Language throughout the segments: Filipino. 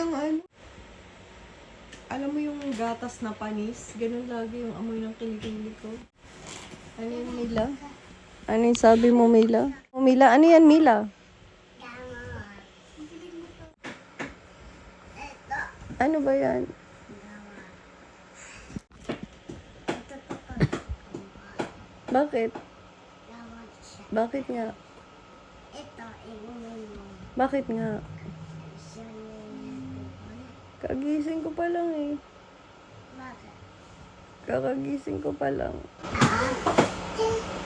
ng ano. Alam mo yung gatas na panis? Ganun lagi yung amoy ng kilikili ko. Ano yun, Mila? Ano yung sabi mo, Mila? Oh, Mila, ano yan, Mila? Ano ba yan? Bakit? Bakit nga? Bakit nga? Kagising ko pa lang eh. Kakagising ko pa lang.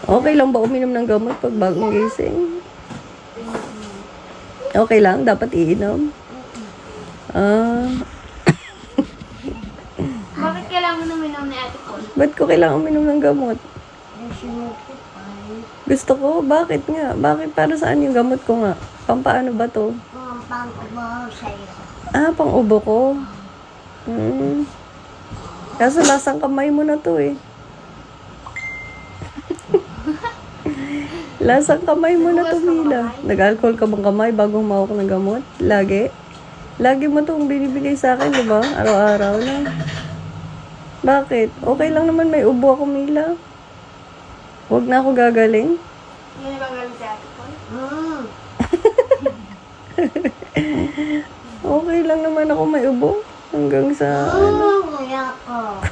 Okay lang ba uminom ng gamot pag bagong gising? Okay lang? Dapat iinom? Bakit kailangan uminom ni Ate Paul? Ba't ko kailangan uminom ng gamot? Gusto ko? Bakit nga? Bakit? Para saan yung gamot ko nga? Pampaano ba to? Pang-ubo sa'yo. Pang-ubo ko? Kaso lasang kamay mo na to eh. Lasang kamay mo na to, Mila. Nag-alcohol ka bang kamay bago humawak ng gamot? Lagi? Lagi mo itong binibigay sa akin, di ba? Araw-araw lang. Bakit? Okay lang naman may ubo ako, Mila. Huwag na ako gagaling. Hindi ba galing si Ate Paul? Okay lang naman ako may ubo. Hanggang sa... Kuya ko.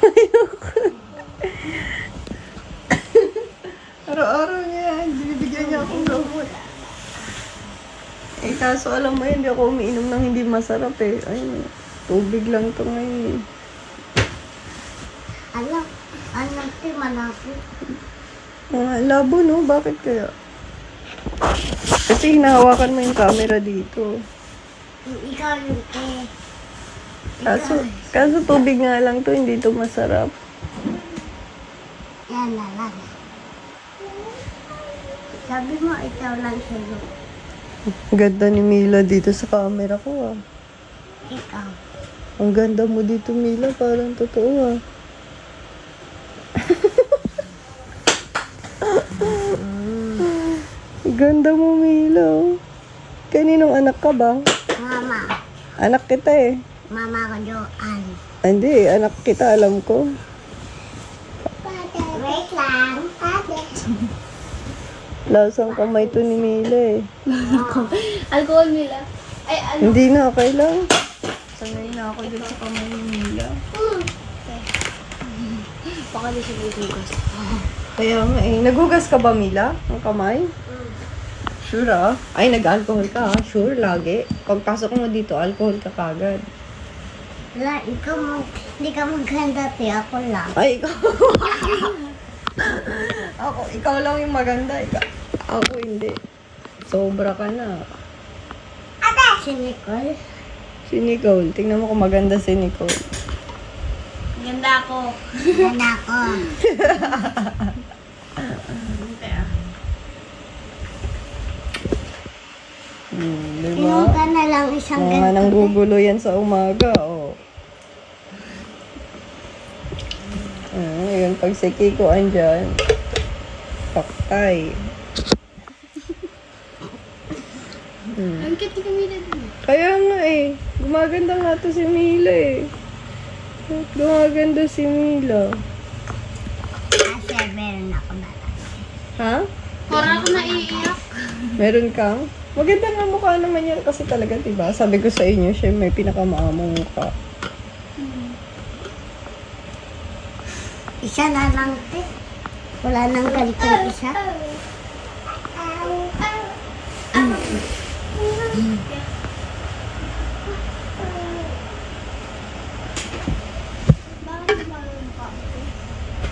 Araw-araw niya, binibigyan niya akong gamot. Eh, kaso alam mo, hindi ako umiinom ng hindi masarap eh. Ay, tubig lang to ngayon eh. Alam, manapit. Labo no? Bakit kaya? Kasi hinahawakan mo yung camera dito. Ikaw yung Kaso tubig nga lang to, hindi to masarap. Yan na lang. Sabi mo, ikaw lang sa'yo. Ganda ni Mila dito sa camera ko ah. Ikaw. Ang ganda mo dito, Mila. Parang totoo ah. Ganda mo, Mila. Kaninong anak ka ba? Mama. Anak kita eh. Mama ko, Joanne. Hindi, anak kita, alam ko. Wait lang. Lasang kamay to ni Mila eh. Alcohol nila. Ay, Hindi na, okay lang. Sanay na ako dito sa kamay ni Mila. baka di siya nagugas. Kaya nga eh. Nagugas ka ba, Mila? Ang kamay? Sure ah. Ay, nag-alcohol ka ah. Sure, lagi. Pagpasok mo dito, alcohol ka kagad. Wala, ikaw mo, hindi ka maganda, te. Ako lang. Ay, ikaw. Ikaw lang yung maganda. Ako hindi. Sobra ka na. Si Nicole. Si Nicole. Tingnan mo kung maganda si Nicole. Ganda ako. Ganda ako. Diba? Inom ka na lang isang Mga ganito. nanggugulo yan sa umaga, oh. Yun, pag si Kiko andyan, paktay. Ang cute ni Camila din. Kaya nga eh, gumaganda nga to si Mila eh. Gumaganda si Mila. Kasi meron ako na. Ha? Parang ako naiiyak. Meron kang? Maganda nga mukha naman yan kasi talaga, diba? Sabi ko sa inyo, siya may pinakamaamong mukha. Isa na lang, te. Wala nang ganitong isa.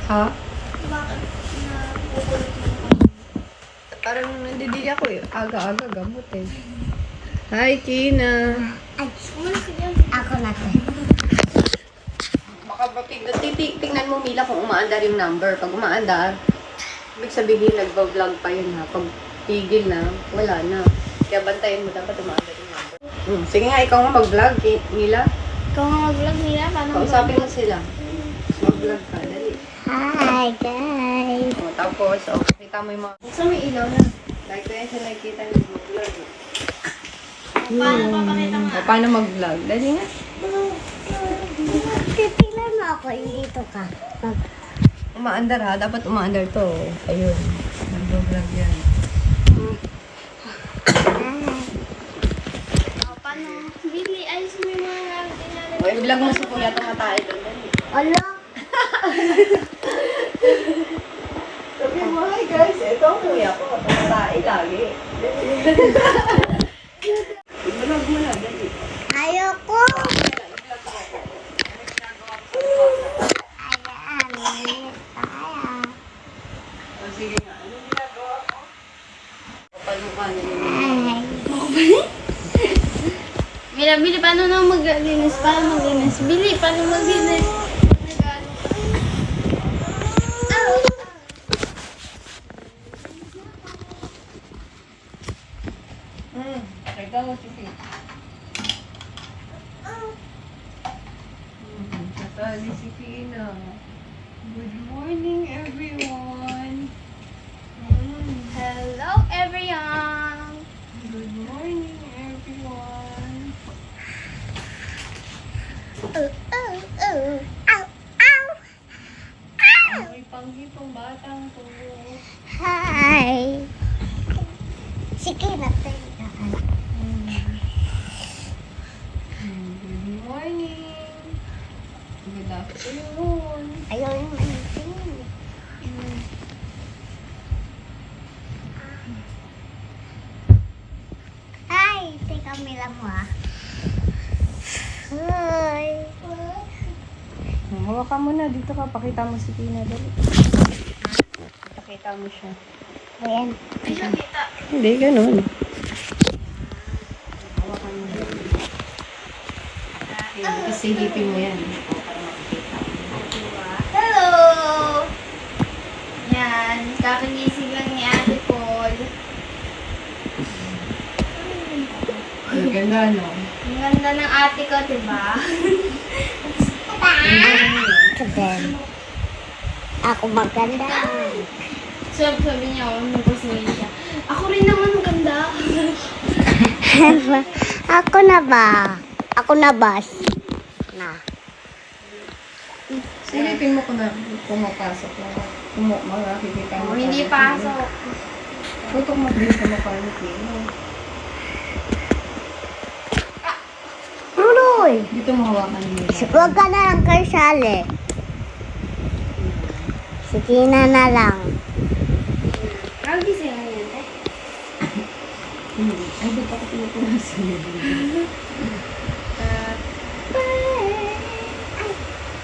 Ha? Bakit? Parang nandidiri ako eh. Aga-aga gamot eh. Hi, Kina. Ay, ako na, te. Baka ba tingnan mo, Mila, kung umaandar yung number. Pag umaandar, ibig sabihin nagbablog pa yun ha. Pag pigil na, wala na. Kaya bantayan mo, dapat umaandar yung number. Sige nga, ikaw nga mag-vlog, Mila. Ikaw nga mag-vlog nila. Paano Kausapin mo sila. Mag-vlog ka, dali. Hi, guys. Tapos, kita mo yung mga... Buksan mo yung ilaw na. Like ko yan siya nakikita niyo mag-vlog. Paano papakita mo? O, paano mag-vlog? Dali nga. Titignan mo ako, dito ka. Umaandar ha. Dapat umaandar to. Ayun. Nag-vlog yan. Paano? Billy, ayos mo yung mga ginagawa. O, i-vlog mo si Kuya tumatay doon. Dali. Ala, Sabi mo, hi guys, ito ang kuya ko. Tumatay lagi. I-vlog mo na. Dali. ayoko. Ayan, linis tayo. O, sige nga. Anong ginagawa ko? Kapal mukha nila. Ay, Mila, Billy, paano na maglinis? Paano maglinis? Billy, paano maglinis? Pakita mo si Pete. Kasali si Pina. Good morning, everyone. Hello, everyone! Good morning, everyone. Ow, ow. May panggitong batang to. Hi. Sige na tayo. Good morning. Good afternoon. Ayaw yung manitin. Hi, teka Mila mo ah. Hi. Hawakan mo na. Dito ka. Pakita mo si Pina. Dali. Pakita mo siya. Ayan. Ay, nakita. Hindi, ganun. Kasi hipin mo yan. Para makikita. Hello! Yan, kakagising lang ni Ate Paul. Ang ganda, no? Ang ganda ng ate ko, diba? Sabi. Ako maganda. Sabi niya, nagpasawin siya. Ako rin naman ang ganda. Ako na ba? Ako na ba? Na. Silipin mo kung na pumapasok na. Makakikita mo. Oh, hindi pasok. Tutok mo din sa mukha ni Pino. Tuloy! Dito mo hawakan nila. Huwag ka na lang kay Sally. Sige na lang. Kagising na yan, eh. Ay, di pa ako pinupunasan yun.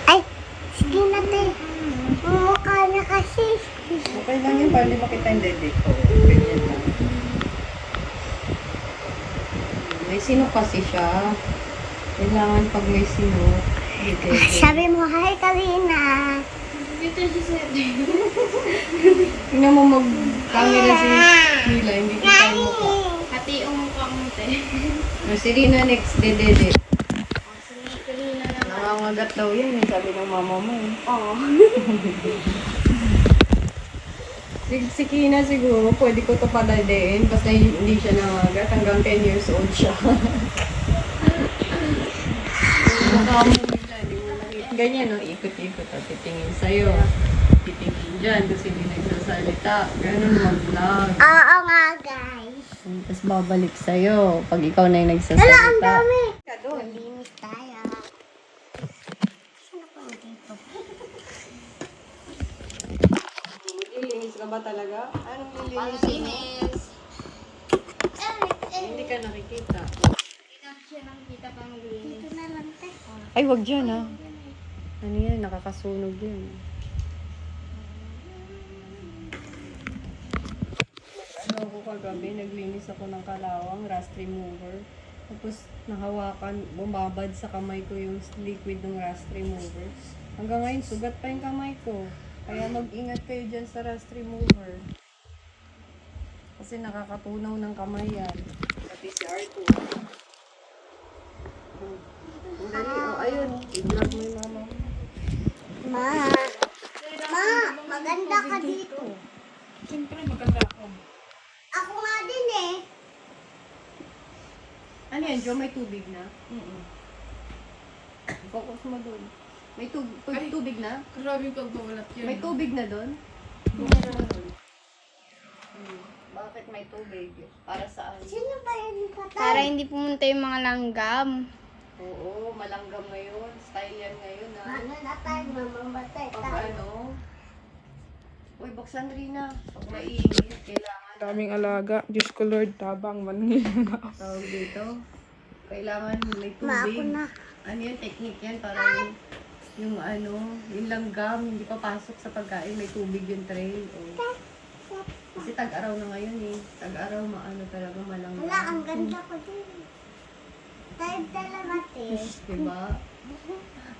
Ay, sige na te. Mukha niya kasi. Okay lang yun, para di makita yung dede ko. Ganyan lang. May sino kasi siya. Kailangan pag may sino, dede. Sabi mo, hi Karina. Dito siya sa Tingnan mo mag-camera si Mila, hindi kita yung mukha. Hati yung mukha mo, te. Si Rina next, dede. Kanina naman. Nangangagat daw yan, eh, sabi ng mama mo. Eh. Oo. Si Kina siguro, pwede ko ito padadein, basta hindi siya nangagat, hanggang 10 years old siya. Mukha mo nila, di mo nakita. Ganyan, no? Ikot-ikot, at titingin sa'yo. Titingin dyan, kasi hindi nagsasalita. Ganun mag-vlog. Oo nga guys. Tapos babalik sa'yo, pag ikaw na yung Hala, nagsasalita. ang dami. Ka doon. Malinis tayo. Saan ako dito? Maglilinis ka ba talaga? Anong lilinisin mo? Panglinis. Hindi ka nakikita. Hindi na siya nakikita pa maglinis. Dito na lang te. Ay, wag dyan ha. Ano yan? Nakakasunog yan. Ano ako kagabi, naglinis ako ng kalawang, rust remover. Tapos nahawakan, bumabad sa kamay ko yung liquid ng rust remover. Hanggang ngayon, sugat pa yung kamay ko. Kaya mag-ingat kayo dyan sa rust remover. Kasi nakakatunaw ng kamay yan. Pati si R2. Ang dali, oh, ayun. I-vlog mo yung mama mo. Ma. Ma, maganda ka dito. Siyempre, maganda ako. Ako nga din eh. Ano yan, Jo? May tubig na? Focus mo doon. May tubig na? Grabe pagbawalat yun. May tubig na doon? Bakit may tubig? Para saan? Sino ba yan patay? Para hindi pumunta yung mga langgam. Oo, malanggam ngayon. Style yan ngayon, ha? Ano na tayo, mamamatay Pag tayo. ano? Uy, buksan Rina. Pag mainit, kailangan. Daming alaga. Diyos ko Lord, tabang maningil na ako. Tawag dito. Kailangan may Ma, ako tubig. na. Ano yan, technique yan para yung ano, yung langgam, hindi papasok sa pagkain, may tubig yung tray. O. Kasi tag-araw na ngayon eh. Tag-araw maano talaga malanggam. Wala, ang ganda ko din. Tayo talaga, te. Diba?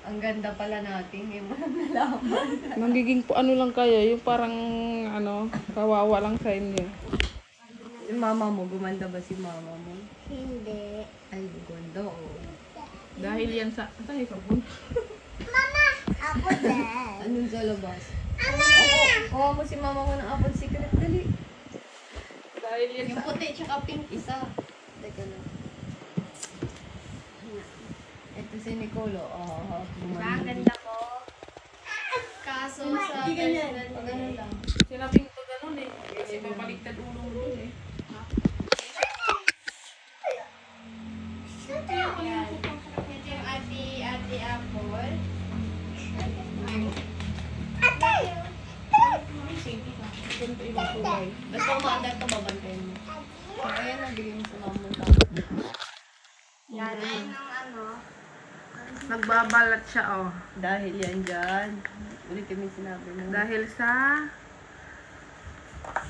Ang ganda pala natin, yung mga nalaman. Magiging ano lang kaya, yung parang ano, kawawa lang sa inyo. Yung mama mo, gumanda ba si mama mo? Hindi. Ay, ganda oh. Dahil yan sa... Tayo sa bun. Mama! Ako din. Anong sa labas? Kuha mo si mama mo ng apple secret, dali. Dahil yan Yung puti tsaka pink isa. Teka lang. Ito si Nicolo. Oh, Diba? Ang ganda ko. Kaso sa personal Pag ano lang. Sinabing ko ganun eh. Kasi babaliktad ulo mo dun eh. Yan. Ito yung ate apple. Ganito ibang kulay. Basta umaandar ka, babantayan mo. So, ayan, nabigay mo sa mama mo. Yan ay ng ano. Nagbabalat siya oh. Dahil yan dyan. Ulitin mo yung sinabi mo. Dahil sa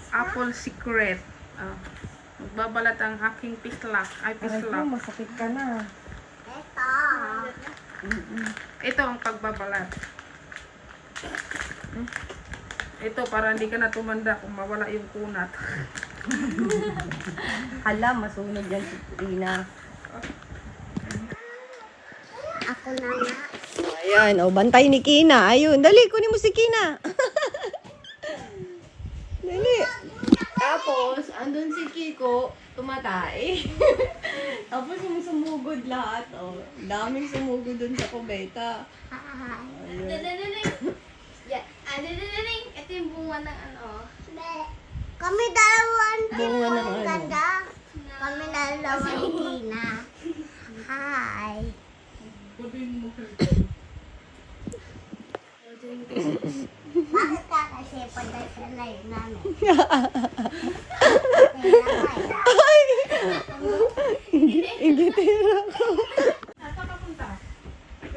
apple secret. Oh. Magbabalat ang aking pislak. Ay, pislak. masakit ka na. Ito. Ito ang pagbabalat. Ito, para hindi ka na tumanda kung mawala yung kunat. Hala, masunog yan si Rina. Ako na nga. Ayan, oh, bantay ni Kina. Ayun, dali, kunin mo si Kina. Dali. Tapos, andun si Kiko, tumatay. Tapos yung sumugod lahat, oh. Daming sumugod dun sa kubeta. Hi. Ayun. Yeah. Ito yung bunga ng ano. Kami dalawan din Bunga po ng ang ano? ganda. Kami dalawan ni Tina. Hi. Bakit ka kasi paday sa live namin? Ingitira ko.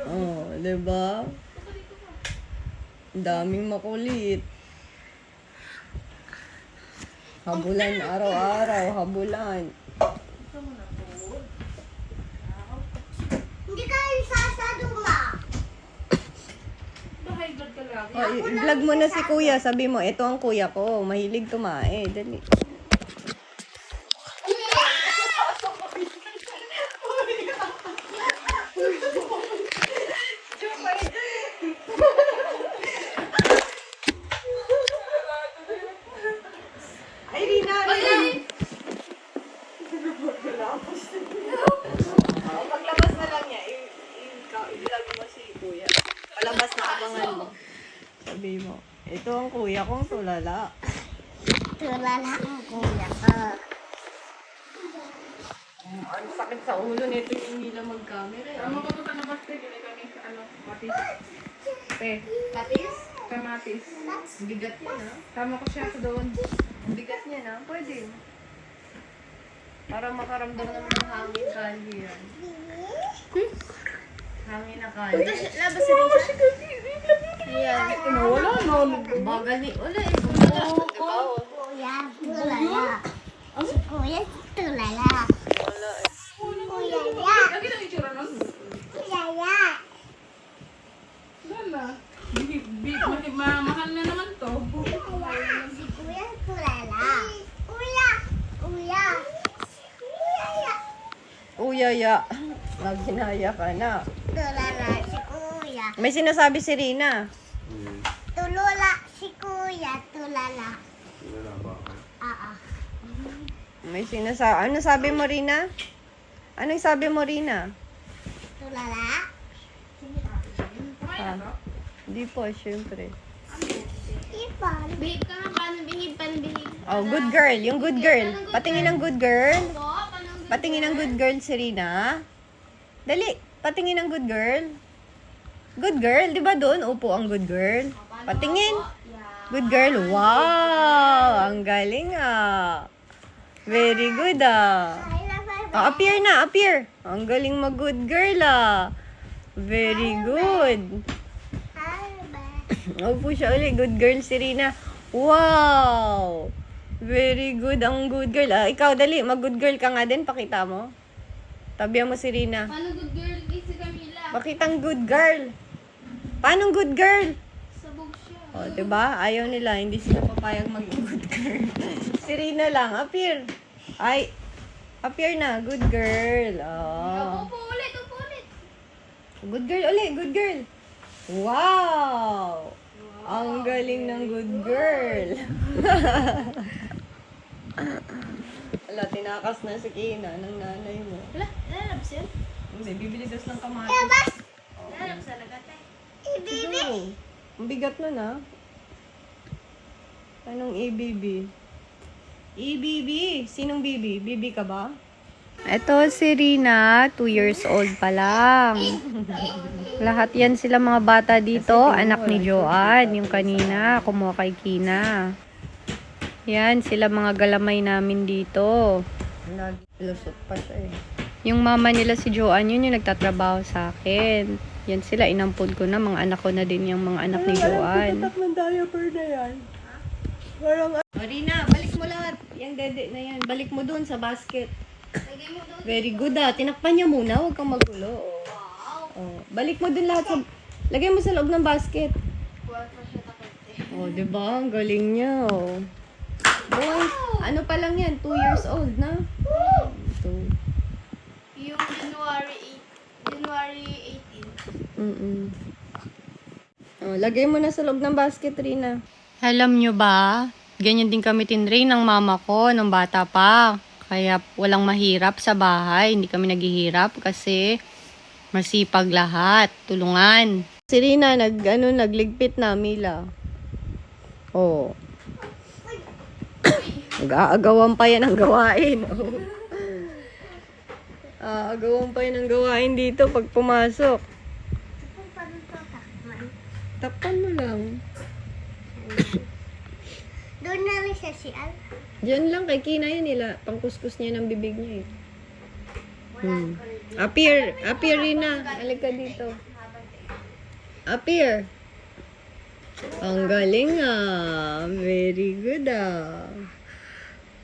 Oh, diba? Ang daming makulit. Habulan araw-araw, habulan. Hindi kayo sasaduma. Oh, i-vlog mo na si kuya. Sabi mo, ito ang kuya ko. Mahilig tumae. Dali. Ay, Rina! Paglabas na lang niya, i-vlog mo si kuya. Palabas na abangan mo. Sabi mo, ito ang kuya kong tulala. Tulala ang kuya ko. Ang sakit sa ulo nito yung hindi lang mag-camera. Ano ba ito na baste? Gini kami sa ano, matis. Te, Katis? kamatis. Bigat yan, ha? Tama ko siya sa doon. Bigat niya, na? Pwede. Para makaramdam naman ng hangin kali yan. Hangin na kali. Labas sa Rita. Ayan. Wala no. Bagal ni... Wala eh. Diba? Kuya, tulala. Kuya, tulala. Wala eh. Kuya, ya. Lagi na itsura nun. Kuya, ya. Wala. Mahal na naman to. Si kuya, tulala. Kuya, kuya. Kuya, ya. Uyaya. Maghinaya ka na. Tulala si kuya. May sinasabi si Rina. Tulula si kuya, tulala. May sinasabi. Ano sabi mo, Rina? Anong sabi mo, Rina? Tulala? Ah, hindi po, syempre. Ipan. Behave ka nga. Paano behave? Oh, good girl. Yung good girl. Patingin ng good girl. Po, paano good Patingin ng good girl si Rina. Dali, patingin ng good girl. Good girl, di ba doon? Upo ang good girl. Patingin. Yeah. Good girl. Wow! Ang galing ah. Very good ah. Oh, appear na, appear. Ang galing mag-good girl ah. Very good. Upo siya ulit. Good girl si Rina. Wow! Very good ang good girl. Ah, ikaw, dali. Mag-good girl ka nga din. Pakita mo. Tabihan mo si Rina. Paano good girl si Camila? Pakitang good girl. Paano good girl? Sabog siya. O, oh, diba? Ayaw nila. Hindi sila papayag mag-good girl. Si Rina lang. Appear. Ay. Appear na. Good girl. Oh. Upo ulit. Good girl ulit. Good girl. Wow! Ang galing ng good girl. Wala, tinakas na si Kina ng nanay mo. Wala, lalabs yan. Hindi, bibili dos ng kamatis. Lalabs talaga tayo. Siguro. Ang bigat nun ah. Anong EBB? EBB? Sinong BB? BB ka ba? Ito si Rina, 2 years old pa lang. Lahat yan sila mga bata dito. Anak ni Joanne, yung kanina, kumuha kay Kina. Yan, sila mga galamay namin dito. Naglusot pa siya eh. Yung mama nila si Joanne, yun yung nagtatrabaho sa akin. Yan sila, inampun ko na. Mga anak ko na din yung mga anak ni Joanne. Walang ng diaper na yan. Rina, balik mo lahat. Yung dede na yan. Balik mo dun sa basket. Lagay mo doon. Very good ah. Tinakpan niya muna. Huwag kang magulo. Oh. Balik mo dun lahat sa... Lagay mo sa loob ng basket. Huwag pa siya takot eh. Oh, diba? Ang galing niya. Oh. Boy, ano pa lang yan? 2 years old na? Two. Yung January 18. Oh, lagay mo na sa loob ng basket, Rina. Alam nyo ba? Ganyan din kami tinrain ng mama ko nung bata pa. Kaya walang mahirap sa bahay. Hindi kami naghihirap kasi masipag lahat. Tulungan. Si Rina, nagligpit na, Mila. Oh. Nag-aagawan pa yan ang gawain. Oh. Aagawan pa yan ang gawain dito pag pumasok. Takpan mo lang. Doon na rin siya si Al. Diyan lang kay Kina yun nila. Pangkuskus niya ng bibig niya eh. Appear. Appear, Rina. Halika dito. Appear. Ang galing ah. Very good ah.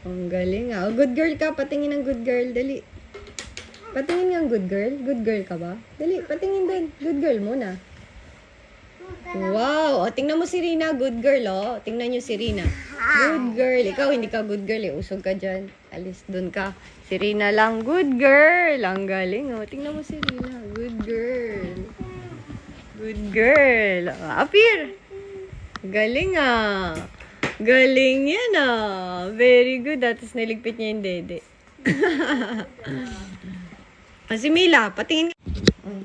Ang galing ah. Oh, good girl ka. Patingin ng good girl. Dali. Patingin ng good girl. Good girl ka ba? Dali. Patingin din. Good girl muna. Wow! O, tingnan mo si Rina. Good girl, oh. Tingnan nyo si Rina. Good girl. Ikaw, hindi ka good girl, eh. Usog ka dyan. Alis dun ka. Si Rina lang. Good girl. Ang galing, oh. Tingnan mo si Rina. Good girl. Good girl. Appear. Galing, ah. Galing yan, ah. Very good. Tapos niligpit niya yung dede. Si Mila, patingin.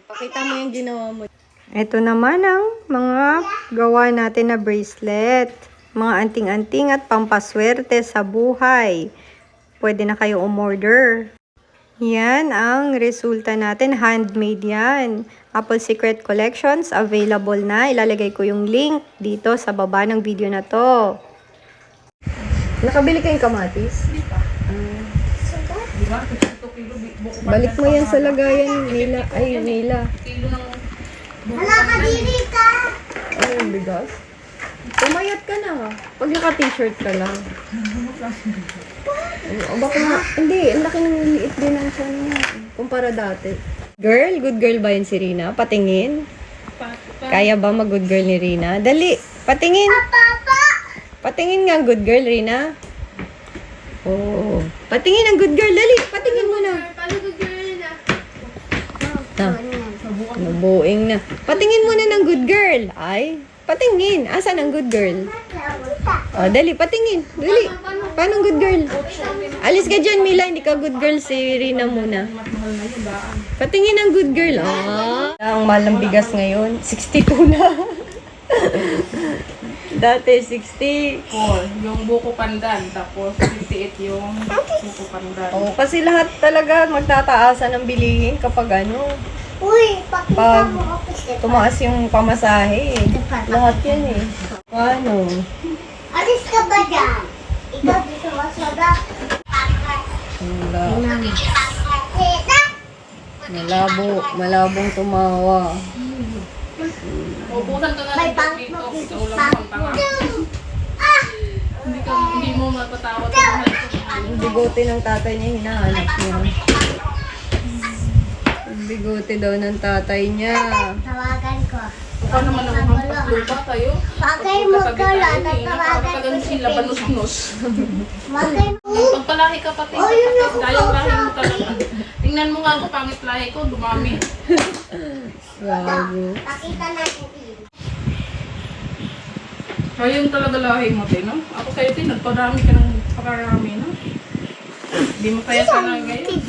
Pakita mo yung ginawa mo. Ito naman ang mga gawa natin na bracelet. Mga anting-anting at pampaswerte sa buhay. Pwede na kayo umorder. Yan ang resulta natin. Handmade yan. Apple Secret Collections. Available na. Ilalagay ko yung link dito sa baba ng video na to. Nakabili kayong kamatis? Balik mo yan sa lagayan, Nila. Ay, Nila. Wala ka diri ka! Ano yung bigas? Pumayat ka na ha. Pag naka-t-shirt ka lang. O baka nga, hindi, ang laki ng liit din ang siya niya. Kumpara dati. Girl, good girl ba yun si Rina? Patingin. Kaya ba mag-good girl ni Rina? Dali, patingin. Papa! Patingin nga good girl, Rina. Oh, patingin ang good girl. Dali, patingin mo na. Paano good girl na? Nabuing na. Patingin muna ng good girl. Ay, patingin. Asan ang good girl? Oh, dali, patingin. Dali. Paano good girl? Alis ka dyan, Mila. Hindi ka good girl. Si Rina muna. Patingin ang good girl. Ang mahal ng bigas ngayon. 62 na. Dati 60. Yung buko pandan, tapos 58 yung buko pandan. Oh, kasi lahat talaga magtataasan ng bilihin kapag ano, Uy, pakita Pag mo ako si tumaas yung pamasahe. Lahat yan eh. Paano? Alis ka ba dyan? Ikaw dito masoda. Wala. Tita! Malabong tumawa. Ubusan ka na May ng pangit dito. mo, Ito ulam pangit pang tanga. Ah! Hindi mo mapatawad sa mahal ko. Yung bigote ng tatay niya, hinahanap niya. Yung bigote daw ng tatay niya. Tawagan ko. Baka naman ang hampas lupa tayo. Bagay mo ka lang, tatawagan ko Nakakatagan si sila, Penny. banus-nus. Bagay mo. Pagpalahi ka pati, Oh, yun kapatid, ako, dayang lahi mo kausap. talaga. Tingnan mo nga ako, pangit lahi ko, dumami. Gago. Pakita natin dito. Ayun talaga lahi mo, no? Ako sa'yo, nagpadami ka ng pakarami, no? Hindi mo kaya sana ngayon.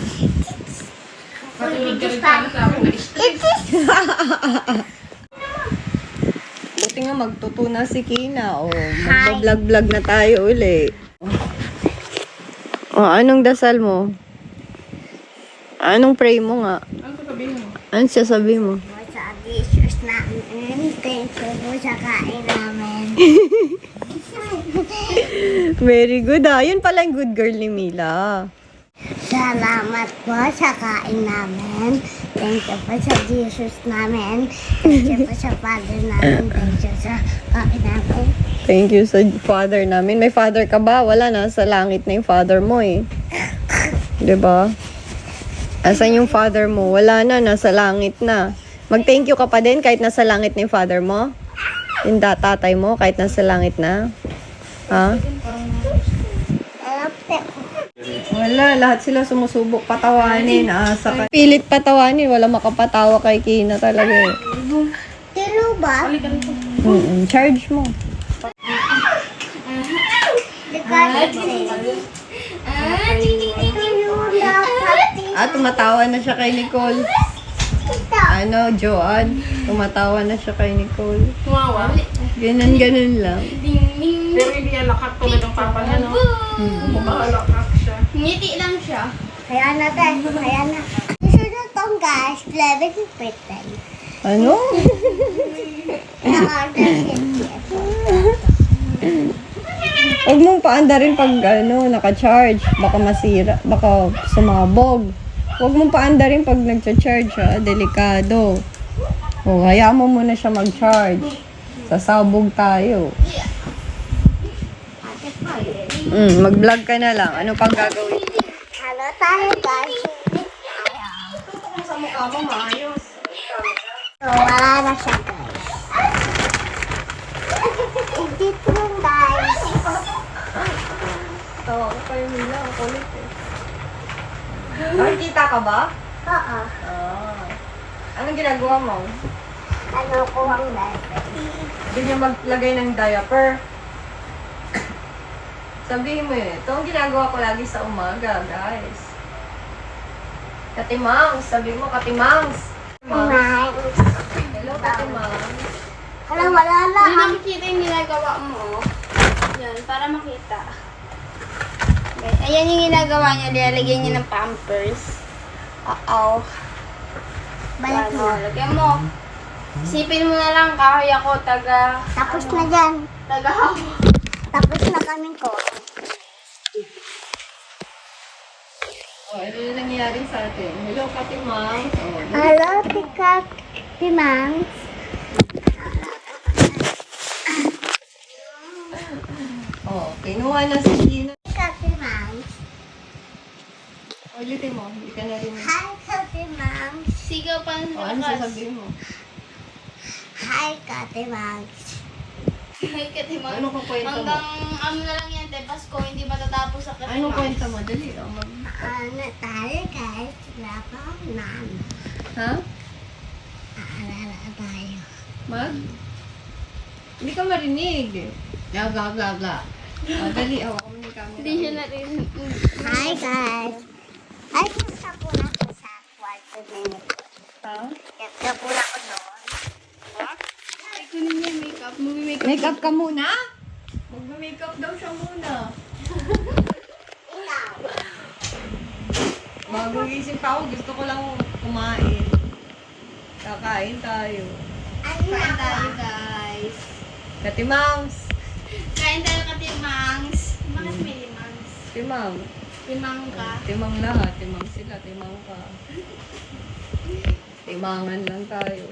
Patulog ka rin sana sa akin na stress. Buti nga magtutuna si Kina. O, magbablog-vlog na tayo uli. O, anong dasal mo? Anong pray mo nga? Ano sasabihin mo? Anong sasabihin mo? Sa dishes namin, thank you po sa kain namin. Very good ah. Yun pala yung good girl ni Mila. Salamat po sa kain namin. Thank you po sa Jesus namin. Thank you po sa Father namin. Thank you sa kain namin. Thank you sa father namin. May father ka ba? Wala na. Sa langit na yung father mo eh. 'Di ba? Asan yung father mo? Wala na. Nasa langit na. Mag-thank you ka pa din kahit nasa langit na yung father mo? Yung tatay mo kahit nasa langit na? Ha? Wala. Lahat sila sumusubok patawanin. Asa ka. Pilit patawanin. Wala makapatawa kay Kina talaga eh. Tilo ba? Charge mo. Tumatawa na siya kay Nicole. Ano, Joanne? Tumatawa na siya kay Nicole. Tumawa. Ganun lang. Pero hindi yan lakat tulad ng papa niya, no? Mukhalakak siya. Ngiti lang siya. Kaya na tayo. Kaya na. Susunod tong guys, 11 pretend. Ano? Na-order siya. Huwag mong paandarin pag naka-charge. Baka masira, baka sumabog. Huwag mong paandarin pag nagcha-charge ha. Delikado. O, hayaan mo muna siya mag-charge. Sasabog tayo. Mag-vlog ka na lang. Ano pang gagawin? Hello tayo guys. Sa mukha mo, maayos. So, wala na siya guys. Dito lang guys. Tawa ko kayo nila. Ang kulit eh. Nakikita ka ba? Oo. Anong ginagawa mo? Ano ko ang diaper? Hindi niya maglagay ng diaper. Sabihin mo eh, ito ang ginagawa ko lagi sa umaga, guys. Katimangs, sabi mo, Katimangs. Kumain. Hello, Katimangs. Wala, wala na. Hindi nakikita yung ginagawa mo. Yan, para makita. Okay. Ayan yung ginagawa niya. Nilalagyan niya ng pampers. Uh-oh. Balik Ano, na. lagyan mo. Isipin mo na lang, kahoy ako, Tapos na dyan. taga Tapos na kaming ko. Ano yung nangyayari sa atin? Hello, Katimangs. Hello, Tika. Timang. Kinuha na si Gina. Tika, Timang. Ulitin mo, hindi ka na rin. Hi, Katimang. sigaw pa ng Ano lakas. sasabihin mo? Hi, Katimang. Ay, Katimang. Ano kung kwento mo? Hanggang ano na lang yan, te, Pasko, hindi matatapos sa Katimang. Anong kwento mo? Dali. Ano tayo guys? Laban namin. Ha? Aalala tayo. Mag? Hindi ka marinig. Bla bla bla bla. Dali, awak mo yung camera. Hindi siya narinig. Hi guys! Ay, gusto po na ako sa kwarto ninyo. Ha? Gusto po na ako doon. Ay, kunin niya yung makeup. Mag-makeup. Makeup ka muna? Mag-makeup daw siya muna. Ikaw. Bago gising pa ako, gusto ko lang kumain. Kakain tayo. Ano Kain na tayo, ba? guys. Katimangs! Kain tayo katimangs. Bakit may limangs? Timang. Timang ka. Timang lahat. Timang sila. Timang ka. Timangan lang tayo.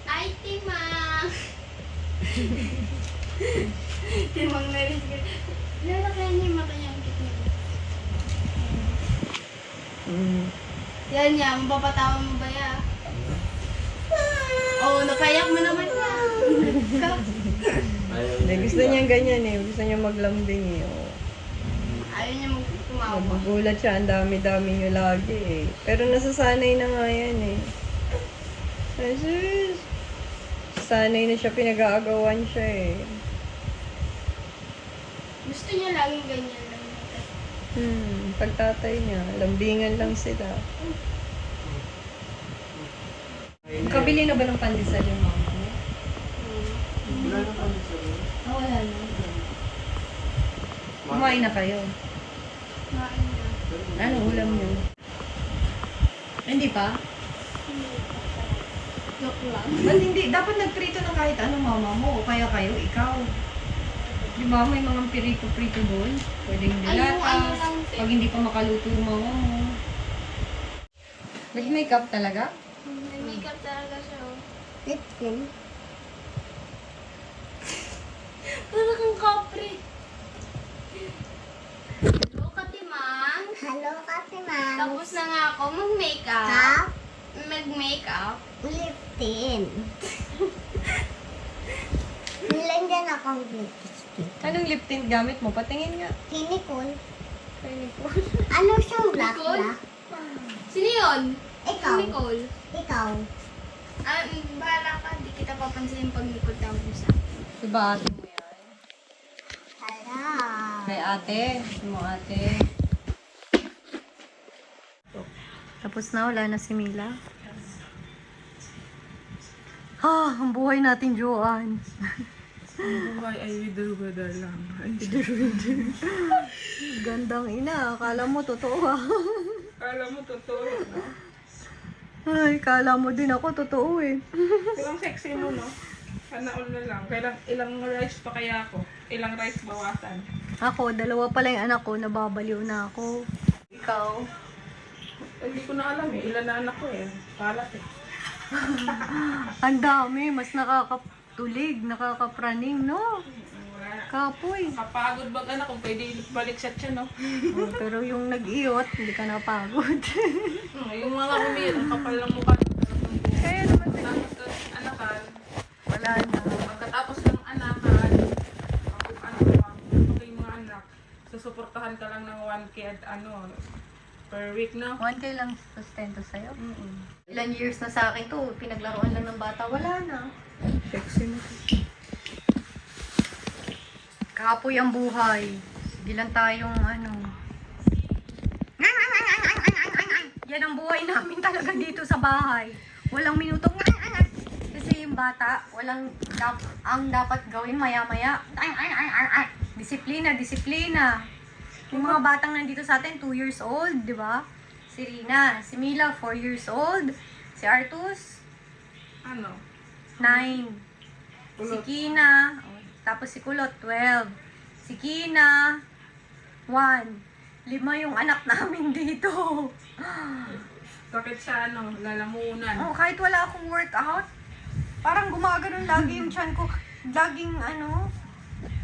Ay, timang! timang na rin. Lalakayan niya yung mata niya. Ang cute niya. Yan niya, mapapatawa mo ba ya? Oo, napayak mo naman niya. Hindi, gusto niya ganyan eh. Gusto niya maglambing eh. Oh. Ayaw niya magtumawa. Magugulat siya. Ang dami-dami niyo lagi eh. Pero nasasanay na nga yan eh. Asus! Sanay na siya. Pinag-aagawan siya eh. Gusto niya laging ganyan lang. Pagtatay niya. Lambingan lang sila. Kabili na ba ng pandesal yung mama mo? Wala na. Kumain na kayo. Kumain na. Anong ulam niyo? Hindi pa? Joke lang. Ba't hindi? Dapat nagprito ng kahit anong mama mo. O kaya kayo, ikaw. Di ba may mga pirito-prito doon? Pwedeng Ay, yung dilata. ano lang, te. Pag hindi pa makaluto yung mama mo. Nag-makeup talaga? May makeup talaga siya. Oh. Lipkin. Para kang kapre. Hello, katimang. Hello, Ate Ma'am. Tapos na nga ako mag-makeup. Cup. Mag-makeup. Liptin. Nilagyan akong lipstick. Anong lip tint gamit mo? Patingin nga. Kinikol. Ano siyang black Nicole? black? Sino yun? Ikaw. Si Nicole. Ikaw. Bahala ka. Di kita papansinin pag Nicole tawag mo sa Diba ate mo yan? Hello. May ate. Mo ate. Tapos na, wala na si Mila. Ang buhay natin, Joanne. Buhay ay wither lang. Ay, Gandang ina. Akala mo totoo ha. kala mo totoo. No? Ay, kala mo din ako totoo eh. Ilang sexy mo, no? Sana all na lang. Ilang rice pa kaya ako? Ilang rice bawasan? Ako, dalawa pala yung anak ko, nababaliw na ako. Ikaw? Hindi ko na alam eh. Ilan na anak ko eh. Kalat eh. Ang dami, mas nakakatulig, nakakapraning, no? Wala na. Kapoy. Kapagod bag anak kung pwede balik siya, no? Oh, pero yung nag-iyot, hindi ka napagod. Yung mga kumir, ang kapal ng mukha. Kaya naman, Tapos anakan. wala na. Pagkatapos ng anakan, yung mga anak, susuportahan ka lang ng 1K at per week, no? 1K lang sustento sa'yo. Ilan years na sa akin to, pinaglaruan lang ng bata, wala na. Sexy mo. Kapoy ang buhay. Sige lang tayong Yan ang buhay namin talaga dito sa bahay. Walang minutong kasi yung bata, ang dapat gawin maya-maya. Disiplina, disiplina. Yung mga batang nandito sa atin, 2 years old, di ba? Si Rina, si Mila, 4 years old. Si Artus, 9. Si Kulot. Kina, tapos si Kulot, 12. Si Kina, 1. 5 yung anak namin dito. Bakit sa lalamunan? Oh, kahit wala akong workout, parang gumaganon lagi yung tiyan ko. Laging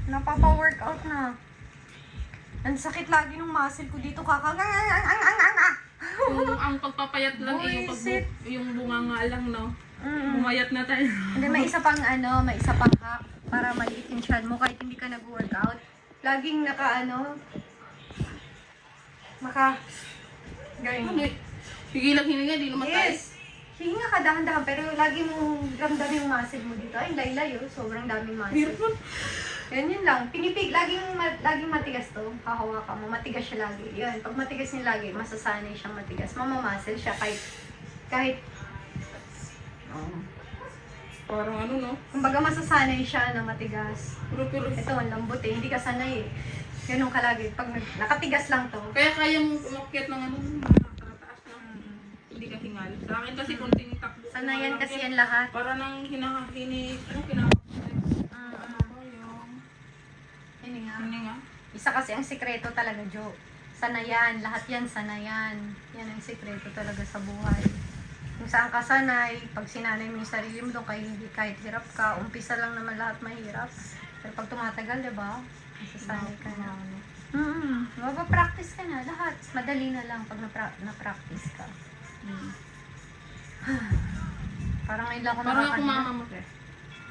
napapa-workout na. Ang sakit lagi ng muscle ko dito, Ang pagpapayat lang eh, Buisit. yung bunganga lang, no? Bumayat na tayo. Hindi, may isa pang hack para maliit yung tiyan mo kahit hindi ka nag-workout. Laging Ano eh? Higilang hininga, di naman tayo. Yes! Hinga ka dahan-dahan, pero lagi mong ramdam yung muscle mo dito. Ay, laylay, sobrang daming muscle. Hirap nun. Ganyan lang. Pinipig, laging matigas to. Hahawakan mo, matigas siya lagi. Yun, pag matigas niya lagi, masasanay siyang matigas. Mamamuscle siya kahit Parang ano, no? kumbaga masasanay siya na matigas. Pero, Ito, ang lambot eh. Hindi ka sanay eh. Ganun kalagi. Pag nakatigas lang to. kaya kaya mong umakyat ng ano, nakataas ng hindi ka hingal. Sa akin kasi kunting takbo. Sanayan kasi yan lahat. Para nang kinakahini, Hindi nga. Hindi nga. Isa kasi ang sikreto talaga, Jo. Sanayan. Lahat yan, sanayan. Yan ang sikreto talaga sa buhay. Kung saan ka sanay, pag sinanay mo yung sarili mo doon, kahit hirap ka, umpisa lang naman lahat mahirap. Pero pag tumatagal, diba? Masasanay ka na. Mapapractice ka na, lahat. Madali na lang pag na-practice ka. Parang ngayon lang ako Parang ako nakakanya. mama mo, eh.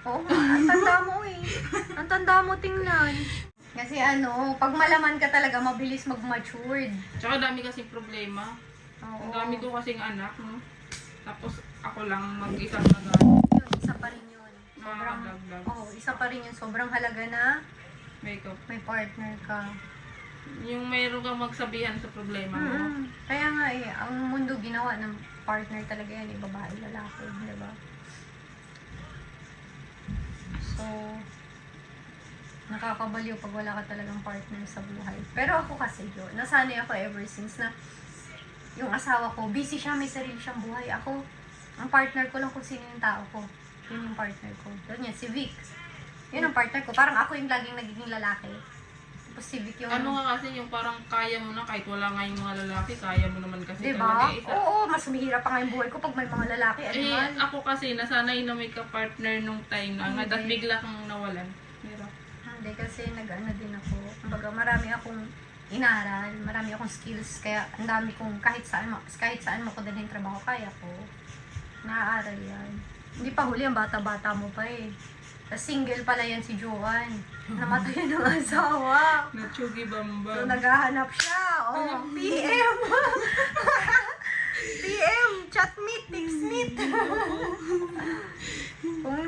Oo nga, ang tanda mo eh. Ang tanda mo tingnan. Kasi ano, pag malaman ka talaga, mabilis mag-matured. Tsaka dami kasing problema. Oo. Ang dami ko kasing anak, no? Tapos ako lang mag-isang nag-ano. Yun, isa pa rin yun. Sobrang, Dagdag. isa pa rin yun. Sobrang halaga na Makeup. may partner ka. Yung mayroon kang magsabihan sa problema mo. Kaya nga eh, ang mundo ginawa ng partner talaga yan, eh, babae, lalaki, di ba? So, nakakabaliw pag wala ka talagang partner sa buhay. Pero ako kasi yun, nasanay ako ever since na yung asawa ko, busy siya, may sarili siyang buhay. Ako, ang partner ko lang kung sino yung tao ko. Yun yung partner ko. Doon yan, si Vic. Yun ang partner ko. Parang ako yung laging nagiging lalaki. Tapos si Vic yung... Ano nga kasi yung parang kaya mo na kahit wala nga yung mga lalaki, kaya mo naman kasi Diba? talaga isa. Oo, mas mahirap pa nga yung buhay ko pag may mga lalaki. Ano Eh, man? ako kasi nasanay na may ka-partner nung time na nga, tapos bigla kang nawalan. Meron. Hindi, kasi nag-ano din ako. Kumbaga, marami akong inaral, marami akong skills, kaya ang dami kong kahit saan mo ko dalhin trabaho, kaya ko. Naaaral yan. Hindi pa huli, ang bata-bata mo pa eh. Tapos single pala yan si Joanne. Namatay ng asawa. Natsugi So, bamba. naghahanap siya. Oh, PM! PM! Chat meet! Text meet! Kung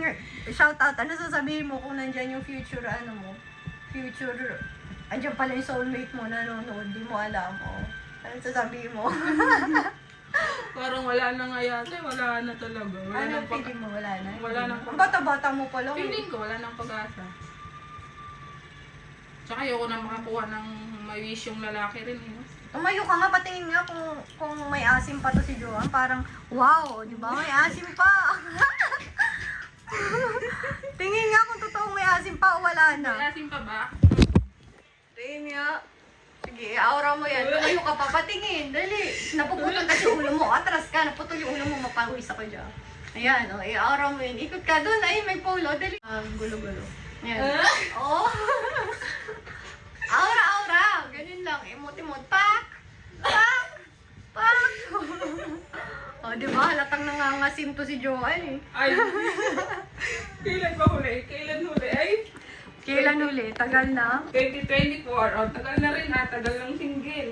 shout out, ano sasabihin mo kung nandyan yung future, ano mo? Future, andyan pala yung soulmate mo, nanonood, di mo alam, oh. Ano sasabihin mo? Parang wala na nga yata, wala na talaga. Wala Ano nang feeling mo? Wala na? Wala nang Ang bata-bata mo pa lang. Feeling ko, wala nang pag-asa. Tsaka ayoko na makakuha ng may wish yung lalaki rin, eh. Tumayo ka nga, patingin nga kung may asim pa to si Joanne. Parang, wow, di ba? May asim pa. Tingin nga kung totoong may asim pa o wala na. May asim pa ba? Tingin nga. Sige, aura mo yan. Tumayo ka pa, patingin. Dali. Napuputol kasi ulo mo. Atras ka, naputol yung ulo mo, mapawis ako dyan. Ayan, o, aura mo yan. Ikot ka doon. Ay, may polo. Dali. Gulo-gulo. Ayan. Oh. Aura. Ganun lang. Emot-emot. Pak! Pak! Pak! O, di ba? Halatang nangangasim to si Joanne eh. Ay! Kailan ba huli? Kailan huli? Ay! Kailan uli? Tagal na? 2024. O, tagal na rin ha. Tagal ng single.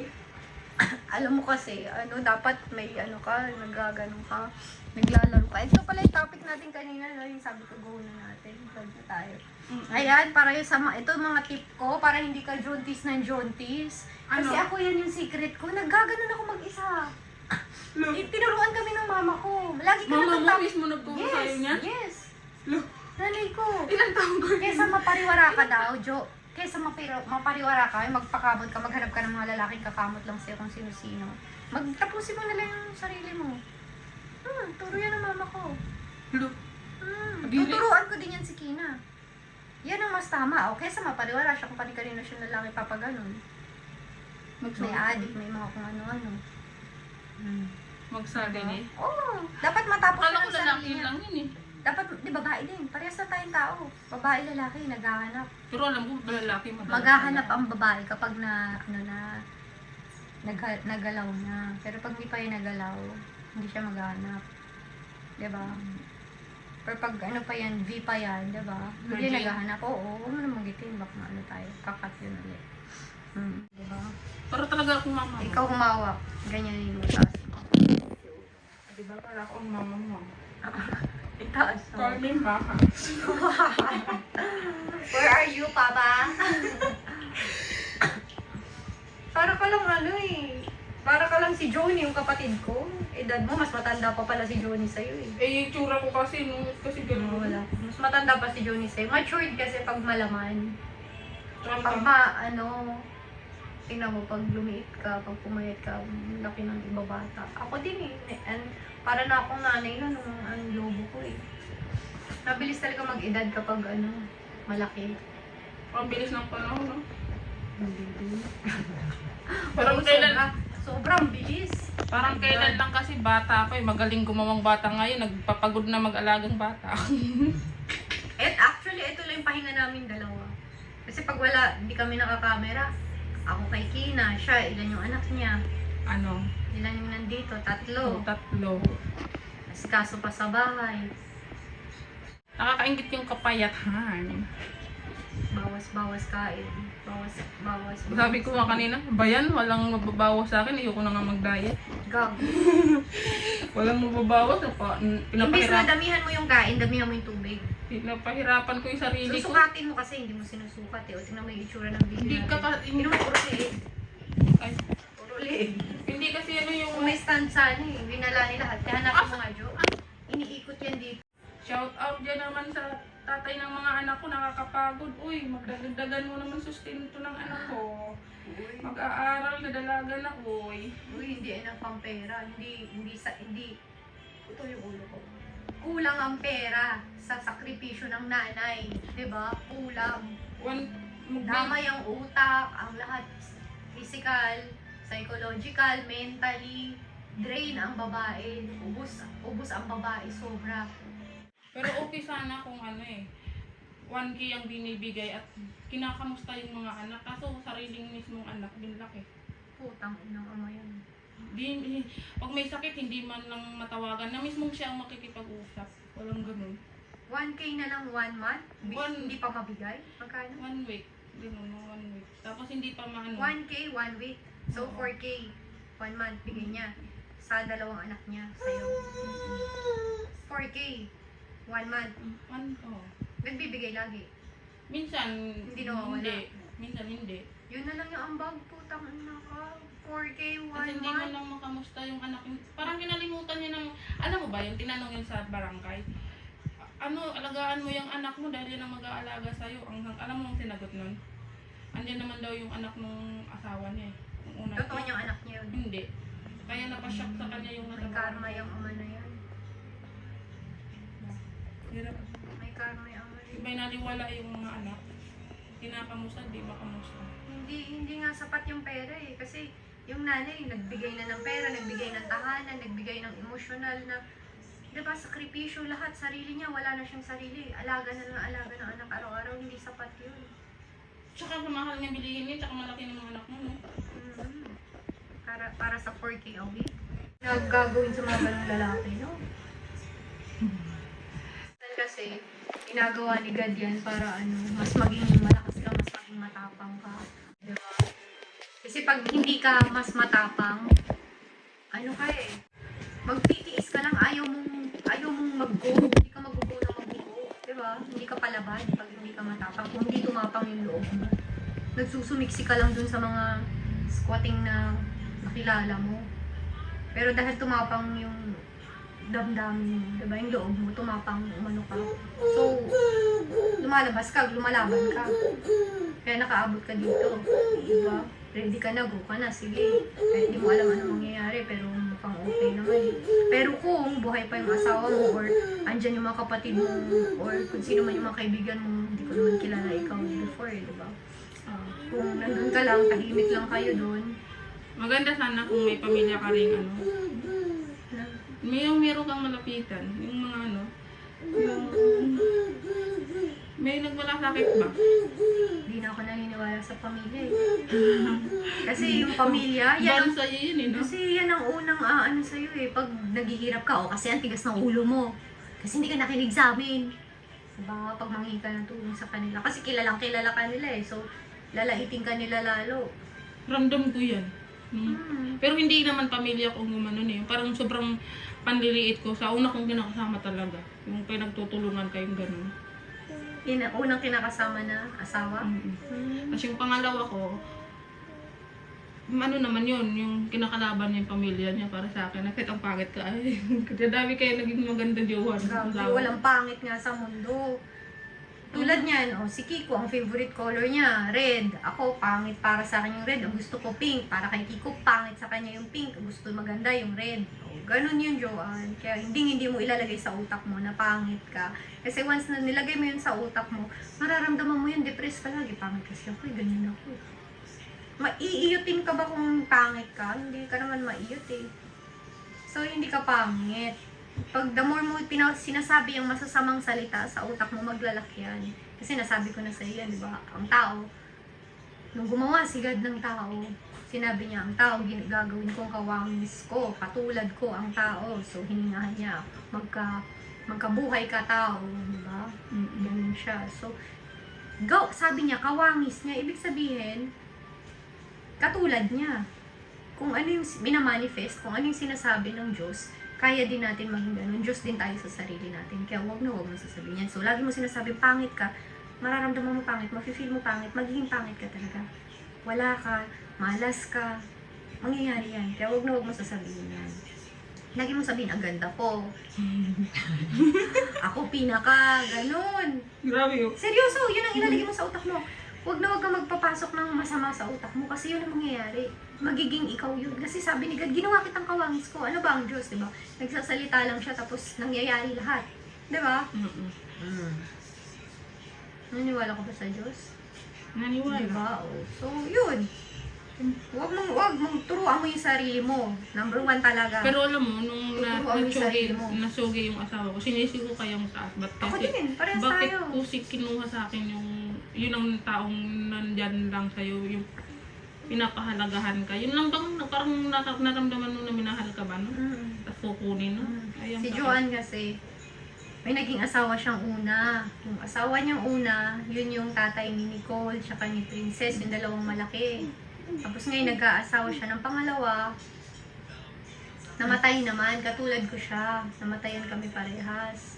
Alam mo kasi, dapat may nagagano ka, naglalaro ka. Ito pala yung topic natin kanina, no? Yung sabi ko, go na natin. Vlog na tayo. Ayan, para yung ito mga tip ko, para hindi ka jaunties ng jaunties. Kasi ako yan yung secret ko. Naggaganon ako mag-isa. Tinuruan kami ng mama ko. Lagi ka Mama mo natutap- mismo nagturo sa'yo niyan? Yes. Look, Nanay ko. ilang taong ko Kesa mapariwara ka daw, kesa mapariwara ka, magpakamot ka, maghanap ka ng mga lalaking kakamot lang sa'yo kung sino-sino. Magtapusin mo na lang yung sarili mo. Turo yan ng mama ko. Look. Bili. Tuturuan ko din yan si Kina. Yan ang mas tama. O, kesa mapariwara siya kung kanina siya lalaki papaganon. May adik, may mga kung ano-ano. Magsabi eh. Oo. Dapat matapos Akala na ko ng sarili lalaki niya. lang yun eh. Dapat, di babae din. Parehas na tayong tao. Babae, lalaki, naghahanap. Pero alam ko, lalaki madalas. Maghahanap ang babae kapag nagalaw na. Pero pag di pa yung nagalaw, hindi siya maghahanap. Diba? Pero pag pa yan, V pa yan, diba? Hindi Virgin. naghahanap. Oo, huwag mo naman gitin. Baka tayo. Kakat yun ulit. Diba? Pero talaga akong mama mo. Ikaw humawak. Ganyan yung taas mo. Diba para akong mama mo. Itaas mo. Call me baka. Where are you, Papa? Para ka lang ano eh. Para ka lang si Johnny, yung kapatid ko. Edad mo, mas matanda pa pala si Johnny sa'yo eh. Eh, yung tsura ko kasi, no? Kasi gano'n. Wala. Mas matanda pa si Johnny sa'yo. Matured kasi pag malaman. Pag tingnan mo, pag lumiit ka, pag pumayat ka, laki ng iba bata. Ako din eh. And, para na akong nanay nun, nung ang lobo ko eh. Nabilis talaga mag-edad kapag malaki. Ang bilis ng panahon, no? Hindi din. Parang kailan, Sobrang bilis. parang kailan lang kasi bata ako eh. Magaling gumawang bata ngayon. Nagpapagod na mag-alagang bata. Actually, ito lang yung pahinga namin dalawa. Kasi pag wala, hindi kami nakakamera. Ako kay Kina, siya, ilan yung anak niya. Ano? Ilan yung nandito? 3. Tatlo. Kaso pa sa bahay. Nakakaingit yung kapayatan. Bawas kain. Bawas. Sabi ko nga kanina, bayan, walang mababawas sa akin. Ayoko na nga mag-diet. Gag. Walang mababawas. Imbis na Pinapahirapan, damihan mo yung kain, damihan mo yung tubig. pinapahirapan ko yung sarili ko. Susukatin mo kasi, hindi mo sinusukat eh. O tingnan mo yung itsura ng video Hindi ka natin. ka, Hindi mo puro liig. ay, Puro liig. hindi kasi ano yung Kung may stand sana eh, binala ni lahat. Kaya hanapin mo nga, Jo. Iniikot yan dito. shout out dyan naman sa tatay ng mga anak ko, nakakapagod. Uy, magdagdagan mo naman sustento ng anak ko. Mag-aaral, nadalagan ako. Uy. Hindi enough ang pera. Hindi. Ito yung ulo ko. Kulang ang pera sa sakripisyo ng nanay. 'Di ba? Kulang. Damay ang utak, ang lahat. Physical, psychological, mentally. Drain ang babae. Ubus ang babae sobra. Pero okay sana kung 1K ang binibigay at kinakamusta yung mga anak. Kaso sariling mismong anak, binlaki. Putang inang ama yan. Pag may sakit, hindi man lang matawagan na mismong siya ang makikipag-usap. Walang ganun. 1K na lang 1 month? One- Hindi pa mabigay? Magkano? 1 week. Ganun, 1 week. Tapos hindi pa maano. 1K, 1 week. So, Oo. 4K, 1 month, bigay niya. Sa 2 anak niya, sa'yo. 4K, 1 month. Nagbibigay lagi. Minsan, Hindi nawawala. hindi. Minsan hindi. Yun na lang yung ambag, putang ina ka. 4K, 1 Kasi hindi mo month. lang makamusta yung anak. Parang kinalimutan niya ng, alam mo ba, yung tinanong yun sa barangay. Alagaan mo yung anak mo dahil yan ang mag-aalaga sa'yo. Alam mo ang sinagot nun? Andiyan naman daw yung anak ng asawa niya eh. Yung una. Totoo niyang anak niya yun. Hindi. Kaya napashock sa kanya yung May karma yung ama na yan. Hirap. May karma yung ama na yan. May naniwala yung mga anak. Kinakamusta, di makamusta. Hindi nga sapat yung pera eh. Kasi yung nanay, nagbigay na ng pera, nagbigay ng tahanan, nagbigay ng emosyonal na, diba, sakripisyo lahat, sarili niya, wala na siyang sarili. Alaga na ng alaga ng anak araw-araw, hindi sapat yun. Tsaka sa mahal niya bilihin niya, tsaka malaki ng mga anak mo, no? Mhm. Para sa 4K a week. Naggagawin sa mga ganong lalaki, no? Kasi, ginagawa ni God yan para mas maging malakas ka, mas maging matapang ka. Diba? Kasi pag hindi ka mas matapang, ka magtitiis ka lang, ayaw mong mag-go. Hindi ka mag-go na mag-go. Diba? Hindi ka palaban pag hindi ka matapang. Kung hindi tumapang yung loob mo. Nagsusumiksi ka lang dun sa mga squatting na nakilala mo. Pero dahil tumapang yung damdamin mo, diba? Yung loob mo, tumapang umano ka. So, lumalabas ka, lumalaban ka. Kaya nakaabot ka dito. Diba? Ready ka na, go ka na, sige. Kahit di mo alam ano mangyayari, pero mukhang okay naman. Pero kung buhay pa yung asawa mo, or andyan yung mga kapatid mo, or kung sino man yung mga kaibigan mo, hindi ko naman kilala ikaw before, diba? Kung nandun ka lang, tahimik lang kayo doon, Maganda sana kung may pamilya ka rin, meron kang malapitan. Yung mga may nagmalasakit ba? hindi na ako naniniwala sa pamilya eh. Kasi yung pamilya, yan Ban sa'yo yun eh, no? kasi yan ang unang sa'yo eh. Pag naghihirap ka, kasi ang tigas ng ulo mo. Kasi hindi ka nakinig sa amin. Diba? Pag manghingi ka ng tulong sa kanila. Kasi kilalang kilala ka nila eh. So, lalaitin ka nila lalo. Ramdam ko yan. Pero hindi naman pamilya ko gumanon eh. Parang sobrang panliliit ko sa una kong kinakasama talaga. Yung pinagtutulungan kayong ganun. Unang kinakasama na asawa? Kasi yung pangalawa ko, ano naman yun, yung kinakalaban niya yung pamilya niya para sa akin. Nakit ang pangit ka ay. Kasi dami kayo naging maganda jowa. Grabe, walang pangit nga sa mundo. Tulad niyan, si Kiko, ang favorite color niya, red. Ako, pangit para sa akin yung red. Ang gusto ko pink. Para kay Kiko, pangit sa kanya yung pink. Ang gusto maganda yung red. Ganun yun, Joanne. Kaya hindi mo ilalagay sa utak mo na pangit ka. Kasi once na nilagay mo yun sa utak mo, mararamdaman mo yun, depressed ka lagi. Pangit kasi ako, ganyan ako. Maiiyutin ka ba kung pangit ka? Hindi ka naman maiyot eh. So, hindi ka pangit. Pag the more mo sinasabi yung masasamang salita sa utak mo, maglalaki yan. Kasi nasabi ko na sa iyo, di ba? Ang tao, nung gumawa si God ng tao, sinabi niya, ang tao, gagawin kong kawangis ko, katulad ko ang tao. So, hiningahan niya, magkabuhay ka tao, di ba? Ganun siya. So, sabi niya, kawangis niya, ibig sabihin, katulad niya. Kung ano yung minamanifest, kung ano yung sinasabi ng Diyos, kaya din natin maging ganun. Diyos din tayo sa sarili natin. Kaya wag mo sasabihin yan. So, lagi mo sinasabi, pangit ka, mararamdaman mo pangit, mafe-feel mo pangit, magiging pangit ka talaga. Wala ka, malas ka, mangyayari yan. Kaya wag mo sasabihin yan. Lagi mo sabihin, ang ganda ko. Ako pinaka, ganun. Grabe yun. Seryoso, yun ang ilalagay mo sa utak mo. Huwag ka magpapasok ng masama sa utak mo kasi yun ang mangyayari. Magiging ikaw yun. Kasi sabi ni God, ginawa kitang kawangis ko. Ano ba ang Diyos, di ba? Nagsasalita lang siya tapos nangyayari lahat. Di ba? Naniwala ka ba sa Diyos? Naniwala. Di ba? Oh. So, yun. Huwag mong turuan mo yung sarili mo. Number 1 talaga. Pero alam mo, nung Tuturuan mo yung sarili mo. nasugi yung asawa ko, sinisi ko kayong taas. Ba't Ako kasi, din, parehas bakit tayo. po kinuha sa akin yun ang taong nandyan lang sa'yo, yung pinapahalagahan ka. Yun lang bang parang naramdaman mo na minahal ka ba, no? Tapos kukunin, no? Ayan, Si bakit? Joanne kasi, may naging asawa siyang una. Yung asawa niyang una, yun yung tatay ni Nicole, tsaka ni Princess, yung dalawang malaki. Tapos ngayon nagka-asawa siya ng pangalawa. Namatay naman, katulad ko siya. Namatayan kami parehas.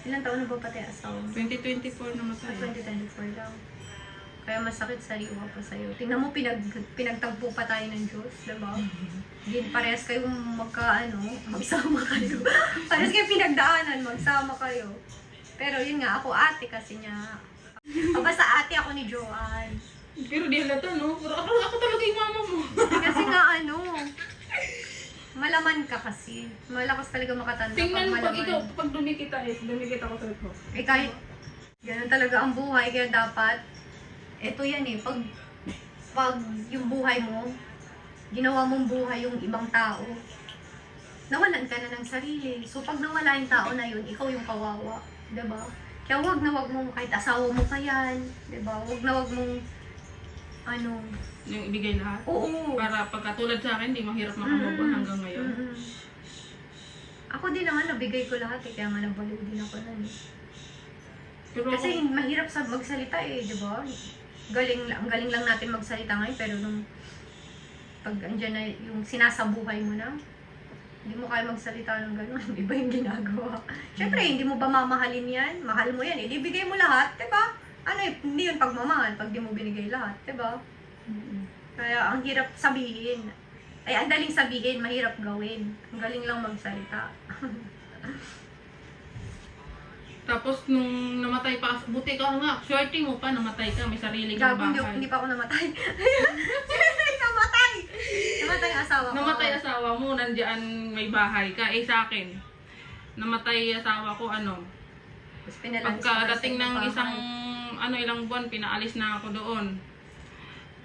Ilang taon na ba patay asawa mo? 2024 naman Sa tayo. 2024 lang. Kaya masakit sariwa pa sa'yo. Tingnan mo, pinagtagpo pa tayo ng Diyos, diba? Hindi parehas kayong magsama kayo. Parehas kayo pinagdaanan, magsama kayo. Pero yun nga, ako ate kasi niya. Basta ate ako ni Joanne. Pero di halata, no? Pero ako talaga yung mama mo. Kasi nga malaman ka kasi. Malakas talaga makatanda Tingnan mo, pag malaman. ikaw, pag dumikita ako sa ito. Kahit ganun talaga ang buhay, kaya dapat, eto yan pag yung buhay mo, ginawa mong buhay yung ibang tao, nawalan ka na ng sarili. So pag nawala yung tao na yun, ikaw yung kawawa. Diba? Kaya wag mong, kahit asawa mo ka yan, diba? Wag mong, Yung ibigay lahat. oo. Para pagkatulad sa akin, di mahirap makamove hanggang ngayon. Ako din naman, nabigay ko lahat kaya nga nabaliw din ako nun. Pero Kasi mahirap magsalita di ba? Ang galing lang natin magsalita ngayon, pero nung pag andyan na yung sinasabuhay mo na, hindi mo kaya magsalita ng gano'n, iba yung ginagawa. Siyempre, hindi mo ba mamahalin yan? Mahal mo yan, ibigay mo lahat, di ba? Hindi yun pagmamahal, pag di mo binigay lahat, di ba? Kaya ang hirap sabihin. Ang daling sabihin, mahirap gawin. Ang galing lang magsalita. tapos nung namatay pa, buti ka nga, swerte mo pa, namatay ka, may sarili kang Gago, bahay. hindi pa ako namatay. Namatay! Namatay ang asawa ko. Namatay asawa mo, nandiyan may bahay ka. Sa akin, namatay asawa ko, Tapos pinalansin pagkadating sa ng bahay. isang, ilang buwan, pinaalis na ako doon.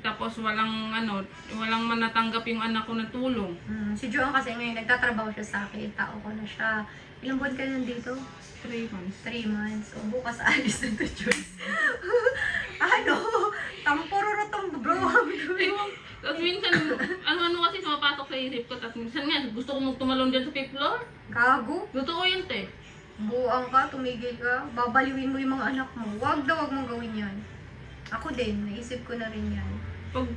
Tapos walang man natanggap yung anak ko na tulong. Si Joan kasi ngayon, nagtatrabaho siya sa akin. Tao ko na siya. Ilang buwan ka nandito? 3 months. 3 months. O bukas alis na to, Diyos. Tampururotong bro. Tapos minsan, ano kasi sumapasok sa isip ko. Tapos minsan nga, gusto ko magtumalon dyan sa 5th floor. Gago. Totoo yun, te. Buang ka, tumigil ka. Babaliwin mo yung mga anak mo. Wag mong gawin yan. Ako din, naisip ko na rin yan.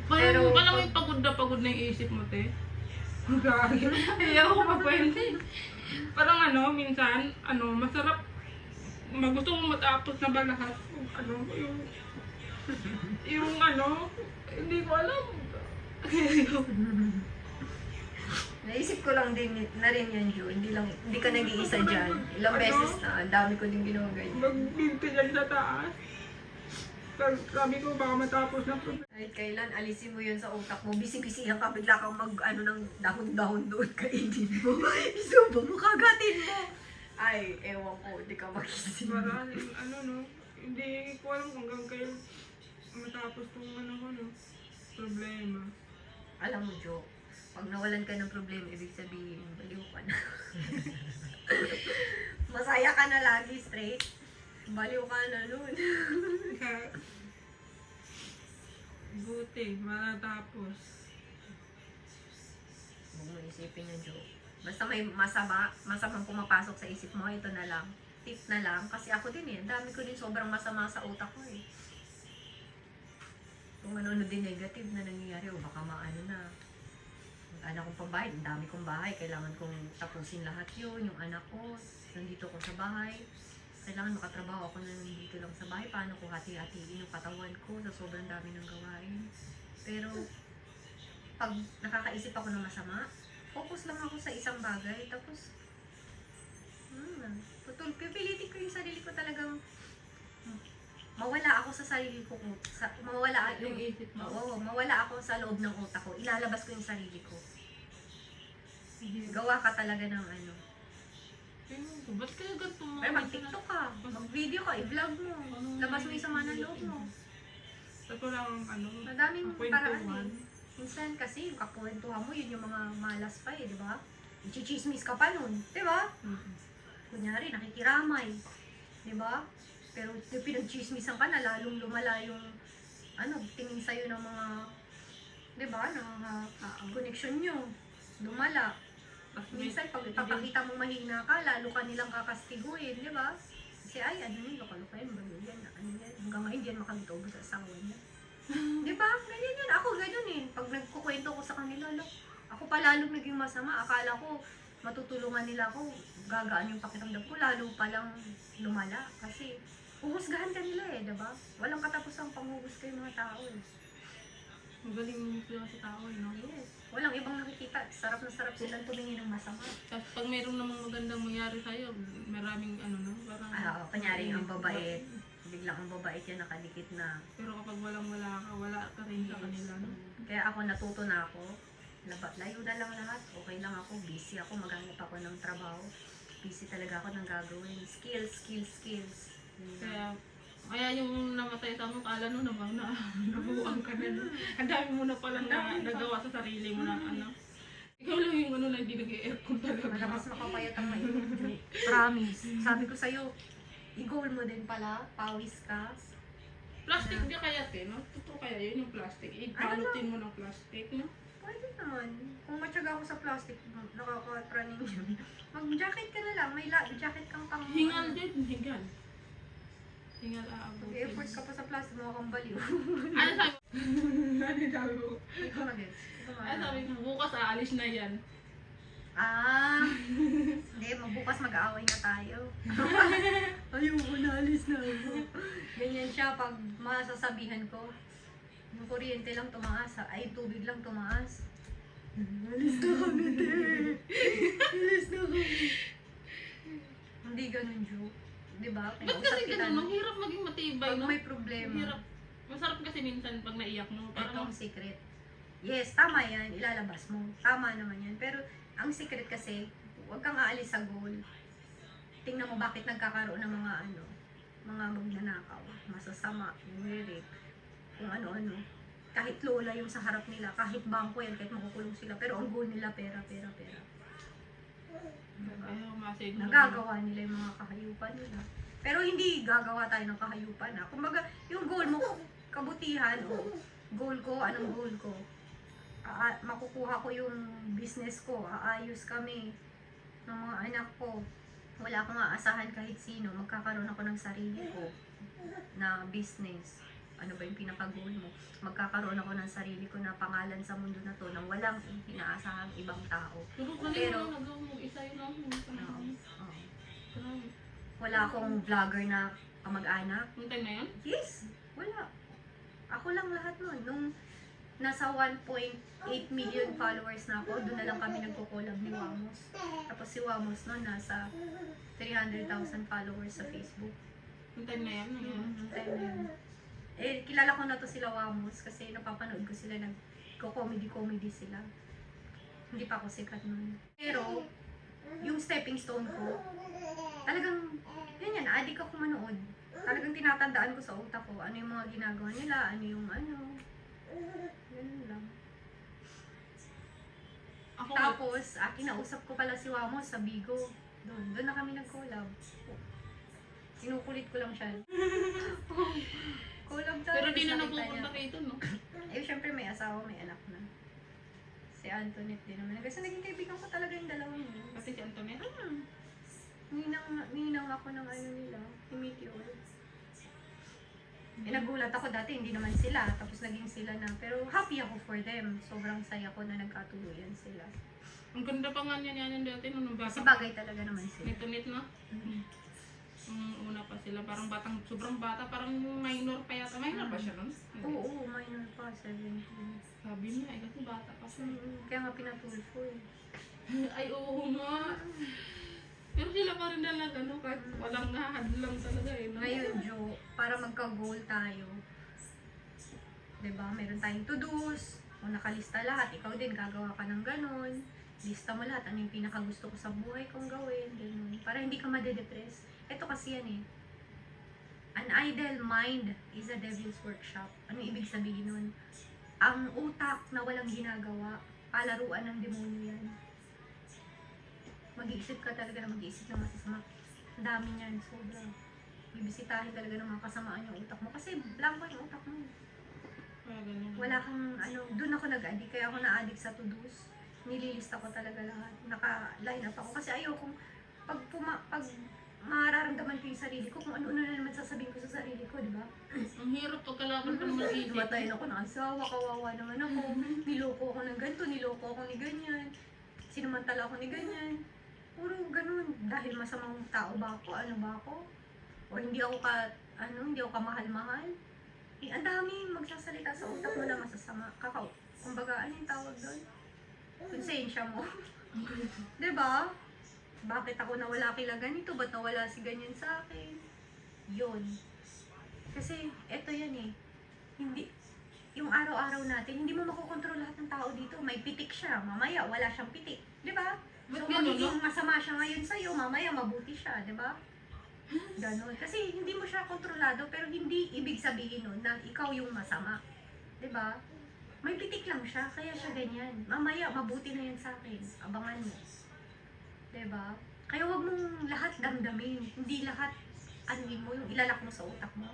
Pero- Parang may pagod na yung isip mo, te. Gagi. Ayaw ko magkwente. Parang minsan, masarap. Gusto ko matapos na ba lahat? Hindi ko alam. Naisip ko lang din na rin yan, Jo. Hindi ka nag-iisa dyan. Ilang beses na, ang dami ko din ginawa ganyan. Magbinti dyan sa taas. Sabi ko, baka matapos na po. Kahit kailan, alisin mo yun sa utak mo. Bisi-bisihan ka, bigla kang ng dahon-dahon doon, kainin mo. Isubo mo, kagatin mo. Ay, ewan ko, hindi ka magising. Maraming, hindi ko alam hanggang kailan matapos tong problema. Alam mo, Jo, pag nawalan ka ng problema, ibig sabihin, baliw ka na. Masaya ka na lagi, straight. Baliw ka na nun. Buti, matatapos. Huwag mo isipin yun, Jo. Basta may masamang pumapasok sa isip mo, ito na lang. Tip na lang. Kasi ako din ang dami ko din sobrang masama sa utak ko eh. Kung ano din negative na nangyayari, o baka maano na. Yung anak kong pambahay, ang dami kong bahay, kailangan kong tapusin lahat yun. Yung anak ko, nandito ko sa bahay. Kailangan makatrabaho ako na nandito lang sa bahay. Paano ko hati-hatiin yung katawan ko sa sobrang dami ng gawain. Pero, pag nakakaisip ako ng masama, focus lang ako sa isang bagay. Tapos, pipilitin ko yung sarili ko talagang mawala ako sa sarili ko. Mawala Yung isip mo. Oo, mawala ako sa loob ng utak ko. Ilalabas ko yung sarili ko. Gawa ka talaga ng Ba't kaya ganito mo? Pero mag-TikTok ka, mag-video ka, i-vlog mo. Labas mo yung sama ng loob mo. Ito lang Madaming paraan kwentuhan. eh. Minsan kasi yung kakwentuhan mo, yun yung mga malas pa eh, di ba? Ichichismis ka pa nun, di ba? Kunyari, nakikiramay, di ba? Pero yung pinag-chismisan ka na, lalong lumala yung tingin sa'yo ng mga, di ba, ng mga connection nyo. Lumala. Minsan, pag ipapakita mong mahina ka, lalo ka nilang kakastiguin, di ba? Kasi ay, loko-loko yan, balo yan, yan. Hanggang ngayon, yan makalitobo sa asawa niya. Di ba? Ganyan yan. Ako ganyan eh. Pag nagkukwento ko sa kanila, ako pa lalong naging masama. Akala ko, matutulungan nila ako, gagaan yung pakiramdam ko, lalo palang lumala. Kasi, uhusgahan ka nila eh, diba? Walang katapusang panghuhusga yung mga tao eh. Magaling mo sila sa tao, no? Yes. Walang ibang nakikita. Sarap na sarap silang tumingin ng masama. Tapos pag mayroong namang magandang mangyari sa'yo, maraming parang... Kanyari ang babait. Biglang ang babait yan nakadikit na. Pero kapag wala ka rin sa kanila, no? Kaya ako natuto na ako. Layo na lang lahat. Okay lang ako. Busy ako. Maghanap ako ng trabaho. Busy talaga ako ng gagawin. Skills. Kaya yung namatay sa mo, kala no naman na nabuang ka na, no? Ang dami mo na palang nagawa sa sarili mo na Ikaw lang yung na hindi nag-i-aircon talaga. Malakas makapayat ang mainit. Promise. Sabi ko sa'yo, i-goal mo din pala. Pawis ka. Plastic di kaya, te, no? Totoo kaya yun yung plastic. Ipalutin mo ng plastic, no? Pwede naman. Kung matyaga ako sa plastic, nakaka-praning yun. Mag-jacket ka na lang. May jacket kang pang... Hingal din, hingal. Hingal aabutin. Mag-effort ka pa sa plastic, mga kang baliw. Ano sabi mo? Ano sabi mo? Ikaw na gets. Ano sabi mo? Bukas aalis na yan. Hindi, magbukas mag-aaway na tayo. Ayoko na, alis na ako. Ganyan siya pag masasabihan ko. Yung kuryente lang tumaas, ay tubig lang tumaas. Alis na kami, te. Alis na kami. Hindi ganun, Jo. Diba? Ba't kasi ganun? Ang hirap maging matibay, Pag no? may problema. Hirap. Masarap kasi minsan pag naiyak mo. Ito Parang ang secret. Yes, tama yan. Ilalabas mo. Tama naman yan. Pero, ang secret kasi, huwag kang aalis sa goal. Tingnan mo bakit nagkakaroon ng mga mga magnanakaw, masasama, rape, kung ano-ano. Kahit lola yung sa harap nila, kahit bangko yan, kahit makukulong sila. Pero ang goal nila, pera. ayaw masig mo. Nagagawa nila yung mga kahayupan nila. Pero hindi gagawa tayo ng kahayupan ha. Kumbaga, yung goal mo, kabutihan, goal ko, anong goal ko? Makukuha ko yung business ko, aayos kami ng mga anak ko. Wala akong aasahan kahit sino, magkakaroon ako ng sarili ko na business. Ano ba yung pinaka-goal mo? Magkakaroon ako ng sarili ko na pangalan sa mundo na to nang walang inaasahang ibang tao. Pero nagawa mo isa yun lang. Oo. Wala akong vlogger na kamag-anak. Yung time na yun? Yes! Wala. Ako lang lahat nun. Nung nasa 1.8 million followers na ako, doon na lang kami nagko-collab ni Wamos. Tapos si Wamos nun nasa 300,000 followers sa Facebook. Yung time na yan? Yung time na yun. Eh, kilala ko na to sila Wamos kasi napapanood ko sila nagko-comedy sila. Hindi pa ako sikat nun. Pero, yung stepping stone ko, talagang, yan, adik ako manood. Talagang tinatandaan ko sa utak ko, ano yung mga ginagawa nila, ano yung ano. Ganun lang. Ako, Tapos, kinausap ko pala si Wamos sa Bigo. Doon na kami nag-collab. Sinukulit ko lang siya. Collab tayo. pero di na Tapos nakita napupunta niya. kayo dun, no? Eh, syempre may asawa, may anak na. Si Antoinette din naman. Kasi naging kaibigan ko talaga yung dalawang yun. Kasi si Antoinette. Ninang ako ng ano nila, ni Meteor. Eh, nagulat ako dati, hindi naman sila. Tapos naging sila na. Pero happy ako for them. Sobrang saya ko na nagkatuluyan sila. Ang ganda pa nga niya yan dati nung Kasi bata. bagay talaga naman sila. Antoinette, no? Una pa sila, parang batang, sobrang bata, parang minor pa yata. Minor pa siya nun? Hindi. Oo, minor pa, 17. Sabi niya, eh, kasi bata pa siya. Kaya nga pinatulfo eh. Ay, oo nga. Pero sila pa rin talaga, no? Kahit walang nahadlang talaga eh. No? Ngayon, Jo, para magka-goal tayo, 'di ba? Meron tayong to-dos, o nakalista lahat, ikaw din gagawa ka ng ganon. Lista mo lahat, ano yung pinakagusto ko sa buhay kong gawin, ganun. Para hindi ka madedepress. Ito kasi yan eh. An idle mind is a devil's workshop. Ano ibig sabihin nun? Ang utak na walang ginagawa, palaruan ng demonyo yan. Mag-iisip ka talaga na mag-iisip ng masasama. Ang dami niyan, sobra. Bibisitahin talaga ng mga kasamaan yung utak mo. Kasi blanco yung utak mo. Kaya ganun. Wala kang, doon ako nag-addict. Kaya ako na-addict sa to-dos. Nililista ko talaga lahat. Naka-line up ako. Kasi ayoko pag mararamdaman ko yung sarili ko, kung ano-ano na naman sasabihin ko sa sarili ko, di ba? Ang hirap pagkalaban pa naman isip. Dumatayin ako ng asawa, kawawa naman ako. Niloko ako ng ganito, niloko ako ni ganyan. Sinamantala ako ni ganyan. Puro ganun. Dahil masamang tao ba ako? Ano ba ako? O hindi ako hindi ako kamahal-mahal. Eh, ang dami magsasalita sa utak mo na masasama. Kumbaga, ano yung tawag doon? Konsensya mo. Diba? Bakit ako nawala kila ganito? Ba't nawala si ganyan sa akin? Yun. Kasi, eto yan eh. Hindi, yung araw-araw natin, hindi mo makokontrol lahat ng tao dito. May pitik siya, mamaya wala siyang pitik. Diba? So, Ba't ganun, magiging masama siya ngayon sa'yo, mamaya mabuti siya, diba? Ganon. Kasi hindi mo siya kontrolado, pero hindi ibig sabihin nun na ikaw yung masama. Diba? May pitik lang siya, kaya siya ganyan. Mamaya, mabuti na yan sa akin. Abangan mo. Diba? Kaya wag mong lahat damdamin. Hindi lahat anuin mo, yung ilalak mo sa utak mo.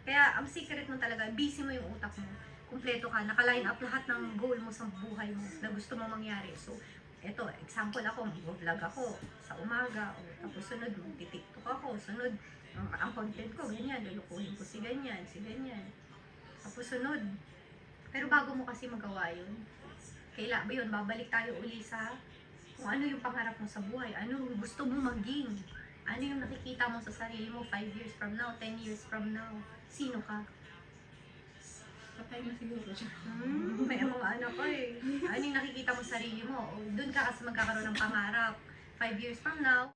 Kaya ang secret mo talaga, busy mo yung utak mo. Kumpleto ka, naka-line up lahat ng goal mo sa buhay mo na gusto mo mangyari. So, eto, example ako, mag-vlog ako sa umaga, o tapos sunod, mag-tiktok ako, sunod, ang content ko, ganyan, lulukuhin ko si ganyan. Tapos sunod. Pero bago mo kasi magawa yun, babalik tayo uli sa kung ano yung pangarap mo sa buhay, ano yung gusto mo maging, ano yung nakikita mo sa sarili mo 5 years from now, 10 years from now, sino ka? Patay na siguro siya. May mga anak ko eh. Ano yung nakikita mo sa sarili mo? O, doon ka kasi magkakaroon ng pangarap. 5 years from now,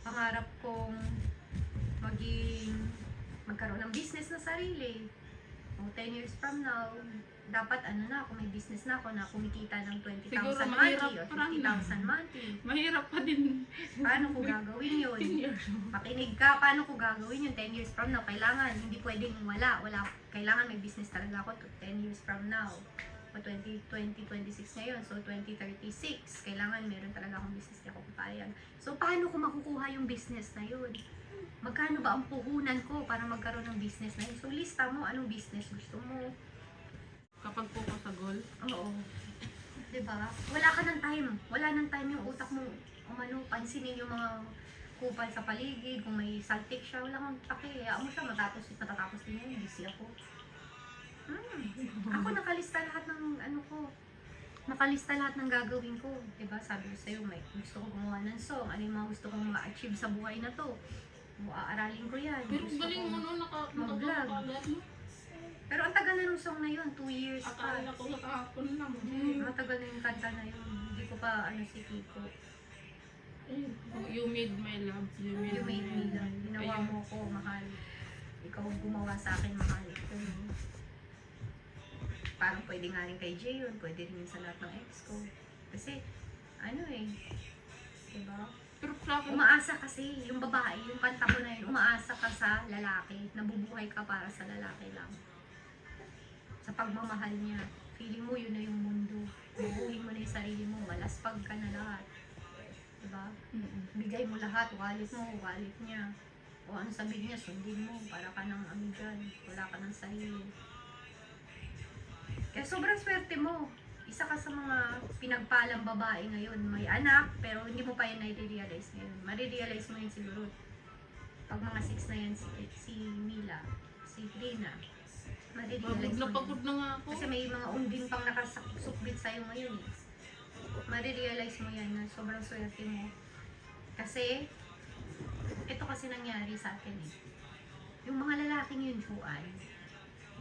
pangarap kong magkaroon ng business na sarili. O 10 years from now, dapat may business na ako na kumikita ng 20,000 Siguro monthly mahirap or parang 50,000 monthly. Mahirap pa din. Paano ko gagawin yun? Makinig ka, paano ko gagawin yun 10 years from now? Kailangan, hindi pwedeng wala. Kailangan may business talaga ako to 10 years from now. O 2026 ngayon, so 2036, kailangan meron talaga akong business na ako papayag. So, paano ko makukuha yung business na yun? Magkano ba ang puhunan ko para magkaroon ng business na yun? So, lista mo anong business gusto mo. Kapag focus sa goal, Oo. Diba? Wala ka ng time. Wala ng time yung utak mo. Pansinin yung mga kupal sa paligid. Kung may saltik siya, wala kang pake. Hayaan mo siya matatapos din yan. Busy ako. Ako nakalista lahat ng ano ko. Nakalista lahat ng gagawin ko. Diba? Sabi ko sa'yo, may gusto kong gumawa ng song. Ano yung mga gusto kong ma-achieve sa buhay na to. Aaralin ko yan. Pero Gusto galing ko- mo no, nakagawa mag-vlog. ka agad no? Pero ang tagal na nung song na yun. 2 years pa. Akala ko sa kahapon lang. Matagal na yung kanta na yun. Hindi ko pa ano si Kiko. You made my love. You made me love. Ginawa Ayun. mo ko, mahal. Ikaw ang gumawa sa akin, mahal. Parang pwede nga rin kay Jay yun. Pwede rin yun sa lahat ng ex ko. Kasi, ano eh. Diba? Pero sa akin, Umaasa kasi, yung babae, yung kanta ko na yun, umaasa ka sa lalaki. Nabubuhay ka para sa lalaki lang. Sa pagmamahal niya. Feeling mo yun na yung mundo. Bubuhin mo na yung sarili mo. Malaspag ka na lahat. Diba? Bigay mo lahat. Wallet mo, wallet niya. O ano sabihin niya, sundin mo. Para ka ng ano dyan. Wala ka ng sarili. Kaya sobrang swerte mo. Isa ka sa mga pinagpalang babae ngayon. May anak, pero hindi mo pa yan nare-realize ngayon. Marirealize mo yun siguro. Pag mga 6 na yan, si Mila, si Rina, marirealize pagod na mo pagod yun. na nga ako. Kasi may mga undin pang nakasukbit sa'yo ngayon eh. Marirealize mo yan na sobrang swerte mo. Kasi, ito kasi nangyari sa akin eh. Yung mga lalaking yun, Juan,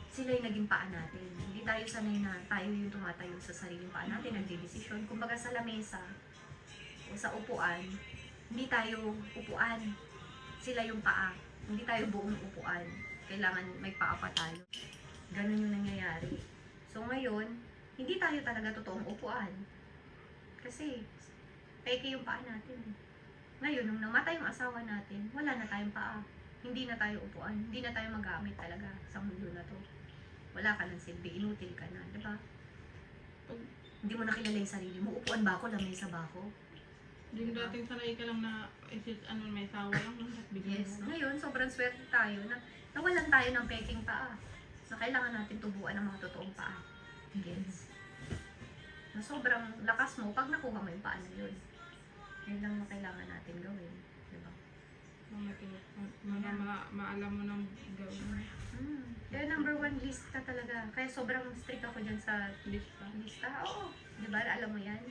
sila yung naging paa natin. Hindi tayo sanay na tayo yung tumatayo sa sariling paa natin, nagdidesisyon. Kumbaga sa lamesa o sa upuan, hindi tayo upuan. Sila yung paa. Hindi tayo buong upuan. Kailangan may paa pa tayo. Ganun yung nangyayari. So ngayon, hindi tayo talaga totoong upuan. Kasi, peke yung paa natin. Ngayon, nung namatay yung asawa natin, wala na tayong paa. Hindi na tayo upuan. Hindi na tayo magamit talaga sa mundo na to. Wala ka ng silbi. Inutil ka na. Diba? Hindi mo nakilala yung sarili mo. Upuan ba ako? Lamesa ba ako? Yung dating sanay ka lang na, may sawa lang. No? Bigyan Yes. mo. Ngayon, sobrang swerte tayo na nawalan tayo ng peking paa. Na kailangan natin tubuan ng mga totoong paa. Yes. Na sobrang lakas mo pag nakuha mo yung paa na yun. Yun lang na kailangan natin gawin. Diba? Maalam mo ng gawin. Kaya number 1 list ka talaga. Kaya sobrang strict ako dyan sa Lista. lista. Oo. Diba? Alam mo yan?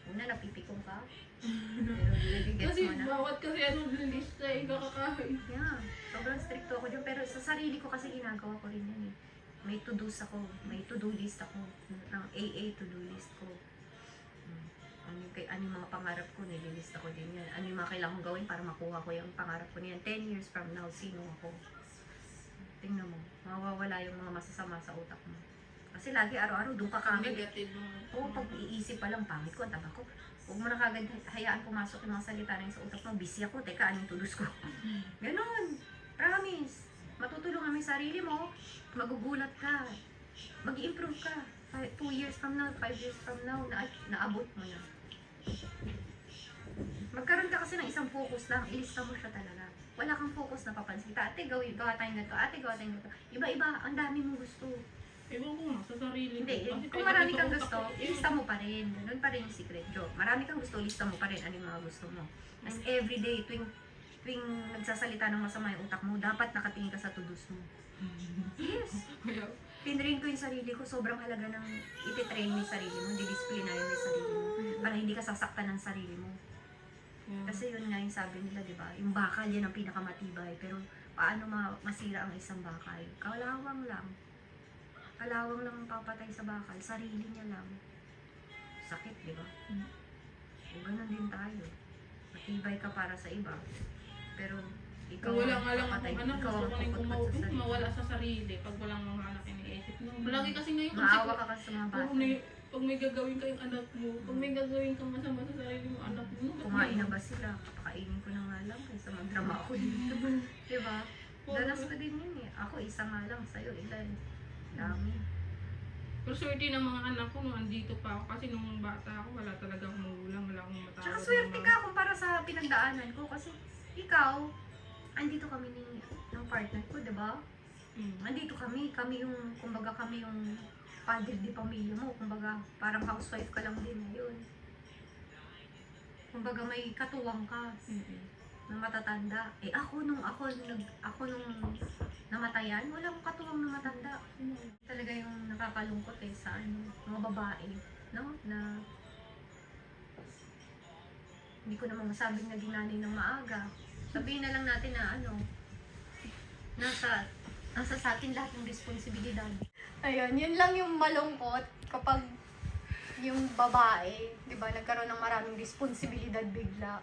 Una, napipikong ka. Pero gets Kasi mo na. bawat kasi lista eh, kakakain. Yeah, sobrang stricto ako dyan. Pero sa sarili ko kasi ginagawa ko rin yan eh. May to-dos ako. May to-do list ako. Ng AA to-do list ko. Ano yung mga pangarap ko, nililista ko din yan. Ano yung mga kailangan kong gawin para makuha ko yung pangarap ko niyan. 10 years from now, sino ako? Tingnan mo, mawawala yung mga masasama sa utak mo. Kasi lagi araw-araw doon ka kagad. Negative mo. Oo, pag iisip pa lang, pangit ko, ang taba ko. Huwag mo na kagad hayaan pumasok yung mga salita na yun sa utak mo. Busy ako, teka, anong tulos ko? Ganon. Promise. Matutulungan mo yung sarili mo. Magugulat ka. Mag-i-improve ka. 2 years from now, 5 years from now, naabot mo na. Magkaroon ka kasi ng isang focus lang, ilista mo siya talaga. Wala kang focus na papansin. Ate, gawa tayo na to. Ate, gawa tayo na to. Iba-iba, ang dami mong gusto. Ewan ko nga, sa sarili Hindi, ko. Kasi kung pwede marami sa kang utak gusto, ko, ilista mo pa rin. Ganun pa rin yung secret joke. Marami kang gusto, lista mo pa rin ano yung mga gusto mo. As everyday, tuwing nagsasalita ng masama yung utak mo, dapat nakatingin ka sa to-dos mo. Yes. Kaya, Pinrain ko yung sarili ko, sobrang halaga ng ititrain mo yung sarili mo, didisciplinahin mo yung sarili mo, para hindi ka sasaktan ng sarili mo. Kasi yun nga yung sabi nila, di ba? Yung bakal yan ang pinakamatibay, pero paano masira ang isang bakal? Kalawang lang. Kalawang lang ang papatay sa bakal, sarili niya lang. Sakit, di ba? O ganun din tayo. Matibay ka para sa iba, pero ikaw wala ang nga lang papatay, akong anak, ikaw gusto ang ko na yung puputput sa sarili. mawala sa sarili pag walang mga anak iniisip mo. Lagi kasi ngayon, Maawa ka kasi sa mga bata. pag may gagawin kayong anak mo, pag may gagawin kang masama sa sarili mo, anak mo, Kumain na ba sila? Kapakainin ko na nga lang kaysa magdrama ako dito. Diba? Danas ko din yun eh. Ako isa nga lang, sa'yo ilan. Dami. Pero swerte ng mga anak ko nung andito pa ako kasi nung bata ako, wala talaga akong magulang, wala akong matawag. Tsaka swerte ka kumpara sa pinagdaanan ko kasi ikaw, andito kami ng partner ko, diba? Andito kami yung, kumbaga kami yung padre di pamilya mo, kumbaga parang housewife ka lang din ngayon. Kumbaga may katuwang ka na matatanda. Eh ako nung namatayan, walang katuwang na matanda. Talaga yung nakakalungkot sa mga babae, no? Na hindi ko naman masabing naging nanay ng maaga. Sabihin na lang natin na nasa sa atin lahat ng responsibilidad. Ayun, yun lang yung malungkot kapag yung babae, di ba, nagkaroon ng maraming responsibilidad bigla.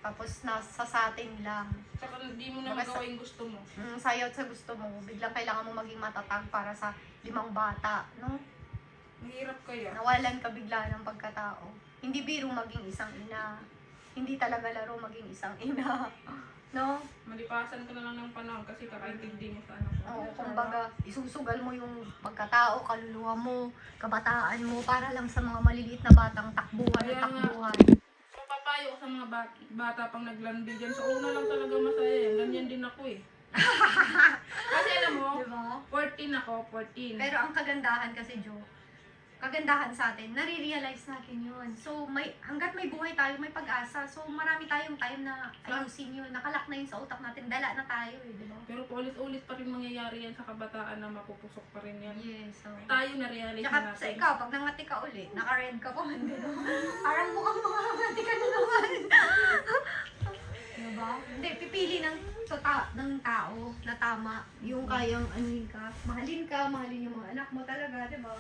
Tapos nasa sa atin lang. Saka hindi mo na Baka magawa yung gusto mo. Sayaw sa gusto mo, biglang kailangan mo maging matatag para sa 5 bata, no? Mahirap kaya. Nawalan ka bigla ng pagkatao. Hindi biro maging isang ina. Hindi talaga laro maging isang ina. No? Malipasan ka na lang ng panahon kasi kakaintindi mo sa anak mo. Oo, kumbaga, isusugal mo yung pagkatao, kaluluwa mo, kabataan mo, para lang sa mga maliliit na batang takbuhan Kaya at nga. takbuhan. So, papayo ko sa mga bata pang naglandi dyan. So, una lang talaga masaya yan. Ganyan din ako eh. Kasi alam mo, Diba? 14 ako, 14. Pero ang kagandahan kasi, Jo, kagandahan sa atin, nare-realize natin yun. So, hanggat may buhay tayo, may pag-asa. So, marami tayong time na ayusin yun. Nakalak na yun sa utak natin. Dala na tayo eh, di ba? Pero paulit-ulit pa rin mangyayari yan sa kabataan na mapupusok pa rin yan. Yes, so. Tayo na-realize Tsaka na sa natin. ikaw, pag nangati ka uli, naka-red ka pa man din. Parang mukhang makangati ka na naman. Diba? Hindi, pipili ng tao na tama. Yung kayang mahalin yung mga anak mo talaga, diba?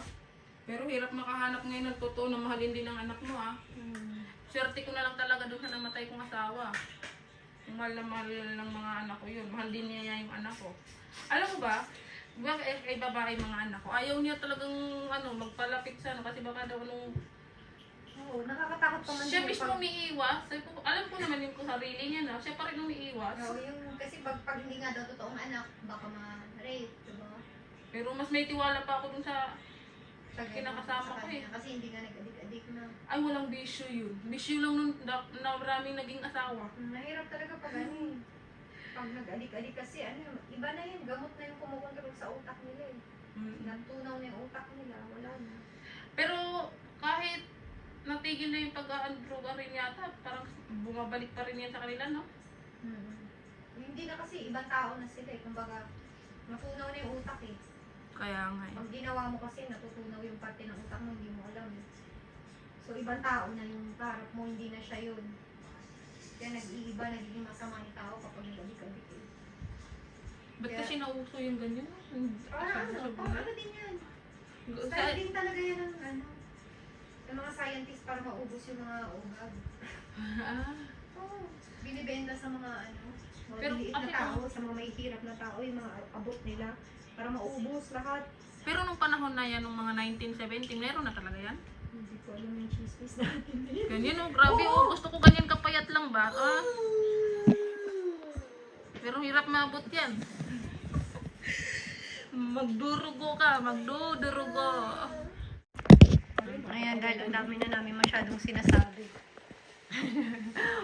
Pero hirap makahanap ngayon ng totoo na mahalin din ng anak mo ah. Swerte ko na lang talaga doon sa namatay kong asawa. Yung mahal na mahal ng mga anak ko yun. Mahal din niya yung anak ko. Alam mo ba, kay babae mga anak ko, ayaw niya talagang magpalapit sa kasi baka daw Oo, nakakatakot pa man. siya din mismo pag- umiiwas. Sabi ko, alam ko naman yung sarili niya na, siya pa rin umiiwas. Oo, kasi pag hindi nga daw totoong anak, baka ma-rape, diba? Pero mas may tiwala pa ako dun sa Sa kinakasama ko eh. Kasi hindi nga nag-adik-adik na. Ay, walang bisyo yun. Bisyo lang nun na maraming naging asawa. Mahirap talaga pag pag nag-adik-adik kasi iba na yun, gamot na yung kumukontrol sa utak nila eh. Natunaw na yung utak nila, wala na. Pero kahit natigil na yung pag-droga rin yata, parang bumabalik pa rin yan sa kanila, no? Hindi na kasi, ibang tao na sila eh. Kumbaga, natunaw na yung utak eh. Kaya nga eh. Pag ginawa mo kasi, natutunaw yung parte ng utak mo, hindi mo alam eh. So, ibang tao na yung harap mo, hindi na siya yun. Kaya nag-iiba, nagiging masama yung tao kapag nag-adik-adik eh. Ba't Kaya- kasi nauso yung ganyan? Ano din yan? Style din talaga yan ng ng mga scientist para maubos yung mga ugag. Oo. Binibenta sa mga mga Pero liit na kasi tao, sa mga may hirap na tao, yung mga abot nila para maubos lahat. Pero nung panahon na yan, nung mga 1970, meron na talaga yan? Hindi ko alam yung chismis natin. Ganyan oh, grabe oh. Gusto ko ganyan kapayat lang ba? Ah. Pero hirap maabot yan. Magdurugo ka, magdudurugo. Ayan, dahil ang dami na namin masyadong sinasabi.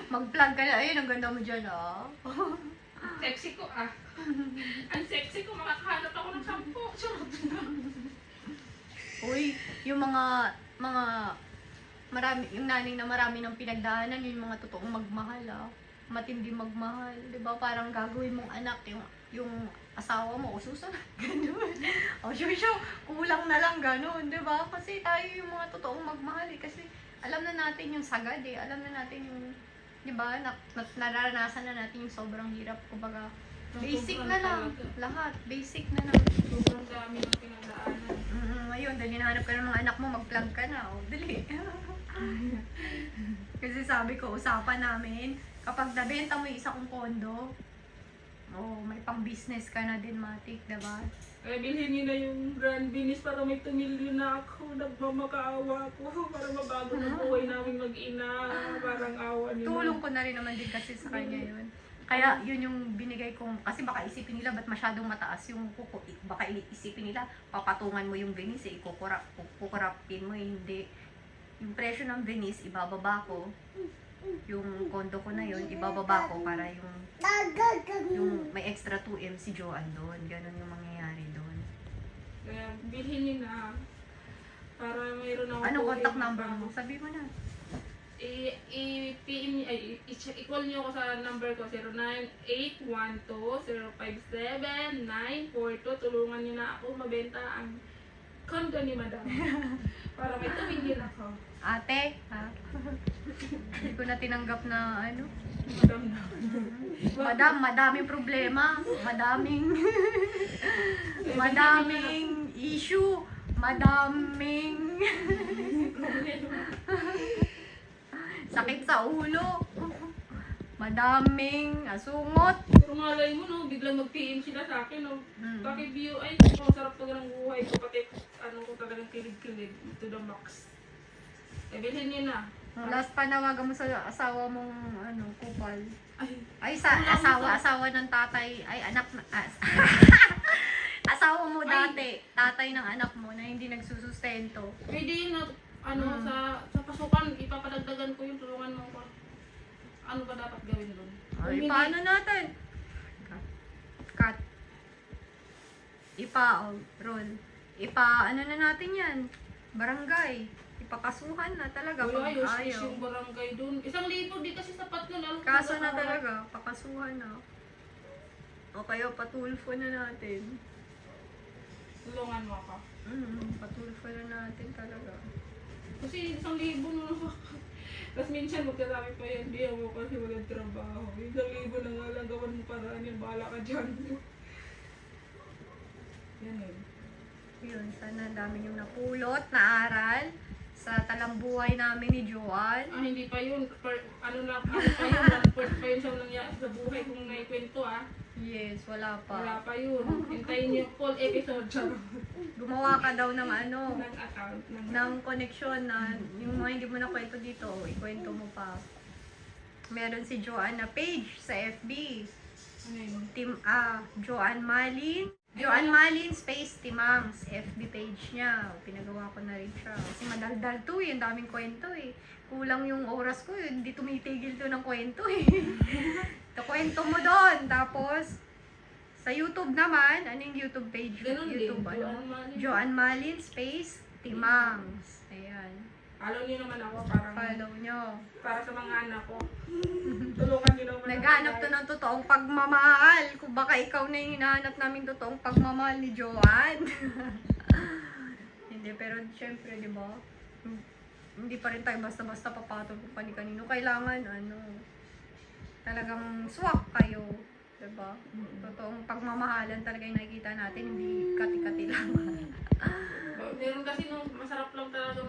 Mag-plug ka na. Ayun, ang ganda mo dyan, ah. Sexy ko ah. Ang sexy ko, makakahanap ako ng 10. Charot. Uy, yung yung nanay na marami ng pinagdaanan, yung mga totoong magmahal, ah. Matindi magmahal, 'di ba? Parang gagawin mong anak yung asawa mo o susunod ganun. O shusho, kulang na lang ganun, 'di ba? Kasi tayo yung mga totoong magmahal eh. Kasi alam na natin yung sagad eh. Alam na natin yung 'di ba? Nararanasan na natin yung sobrang hirap, kumbaga basic na lang. Lahat, basic na lang. Sobrang dami ng pinagdaanan. Ayun, dahil hinahanap ka ng mga anak mo, mag-plug ka na. O, dali. Kasi sabi ko, usapan namin, kapag nabenta mo yung isa kong kondo, may pang-business ka na din, Matik, diba? Kaya bilhin niyo na yung Grand Binis para may 2 million na ako. Nagmamakaawa ako para mabago ng buhay namin mag-ina. Parang awa niyo. Tulong ko na rin naman din kasi sa kanya yun. Kaya yun yung binigay kong, kasi baka isipin nila ba't masyadong mataas yung kuko, baka isipin nila papatungan mo yung Venice, kukurapin mo, hindi. Yung presyo ng Venice, ibababa ko. Yung kondo ko na yun, ibababa ko para yung may extra 2M si Joanne doon. Ganon yung mangyayari doon. Kaya bilhin niyo na. Para mayroon ako. Anong contact number mo? Sabi mo na. i-call nyo ako sa number ko, 09812-057-942. Tulungan nyo na ako mabenta ang condo ni Madam. Para may tumingin ako. Ate, ha? Hindi ko na tinanggap na ano. Madam na. Madam, madaming problema. Madaming issue. Madaming sakit sa ulo. Madaming asungot. Pero malay mo, no, biglang mag-PM sila sa akin, no. Bakit view, ay, kung sarap talaga ng buhay ko, pati ano ko talagang kilig-kilig to the max. Eh, bilhin nyo na. Last panawagan mo sa asawa mong ano, kupal. Ay, Ay, asawa ng tatay, ay anak na, asawa mo dati, tatay ng anak mo na hindi nagsusustento. pwede yun na, ano, sa pasukan, ipapadagdagan ko yung tulungan mo ko. Ano ba dapat gawin doon? Ay, paano natin? Cut. Roll. Ano na natin yan? Barangay. Ipakasuhan na talaga. Wala, Pag ayos ayaw. yung barangay doon. 1,000 di kasi sapat yun. Lalo Kaso na talaga, pakasuhan na. O kaya patulfo na natin. Tulungan mo ako. Patulfo na natin talaga. Kasi 1,000 no. Tapos minsan magkasami pa yan, di ako kasi walang trabaho. 1,000 na nga lang gawan mo paraan yan, bahala ka dyan. Yan yun. Yun, sana dami yung napulot na aral sa talambuhay namin ni Joanne. Hindi pa yun. Ano pa yun sa nangyari sa buhay kong naikwento Yes, wala pa. Wala pa yun. Hintayin niyo yung full episode siya. Gumawa ka daw ng ano, Ng account. ng connection na yung mga hindi mo na kwento dito, ikwento mo pa. Meron si Joanne na page sa FB. Ano yun? Joanne Malin. Joanne Malin space Timangs. FB page niya. Pinagawa ko na rin siya. Kasi madaldal to eh. Ang daming kwento eh. Kulang yung oras ko eh. Hindi tumitigil to ng kwento eh. Kwento mo doon. Tapos, sa YouTube naman, ano yung YouTube page? Ganun din, YouTube, Joanne Malin. Joanne Malin space Timangs. Ayan. Follow niyo naman ako Follow nyo. para sa mga anak ko. Tulungan niyo naman. Naghanap to ng totoong pagmamahal. Kung baka ikaw na yung hinahanap namin totoong pagmamahal ni Joanne. Hindi, pero syempre, di ba? Hindi pa rin tayo basta-basta papatol kung kani-kanino. Kailangan, talagang swak kayo. Di ba? Totoong pagmamahalan talaga yung nakikita natin. Hindi kati-kati lang. Meron kasi nung masarap lang talaga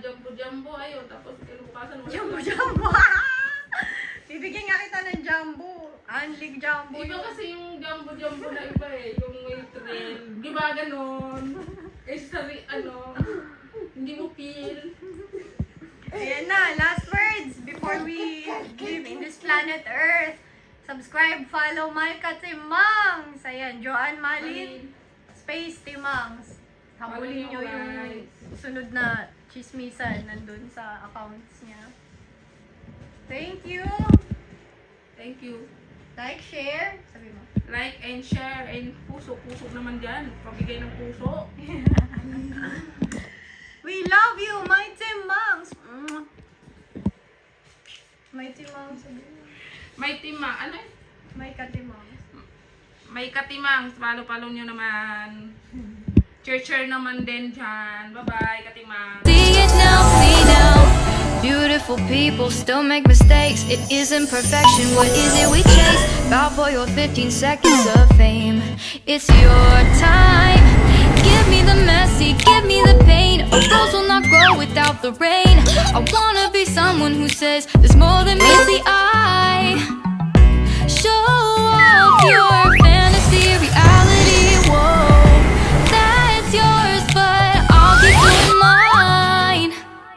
jumbo-jumbo ayun. Tapos kinubukasan mo. Jumbo! Bibigyan nga kita ng jumbo. Unlig jumbo. Iba kasi yung jumbo-jumbo na iba eh. Yung may trend. Di ba ganon? Eh hindi mo feel. Ayan na, last words before we live in this planet Earth. Subscribe, follow Malka Timangs. Ayan, Joanne Malin, space Timangs. Habulin nyo yung sunod na chismisan nandun sa accounts niya. Thank you. Thank you. Like, share. Sabi mo. Like and share and puso naman dyan. Pabigay ng puso. We love you, my Timangs. My Timangs. May tima. Ano eh? My Katimangs. May katimang. Follow nyo naman. Cheer naman din dyan. Bye-bye, katimang. See it now. Beautiful people still make mistakes. It isn't perfection. What is it we chase? Bow for your 15 seconds of fame. It's your time. Give me the messy, give me the pain. A rose will not grow without the rain. I wanna be someone who says there's more than meets the eye.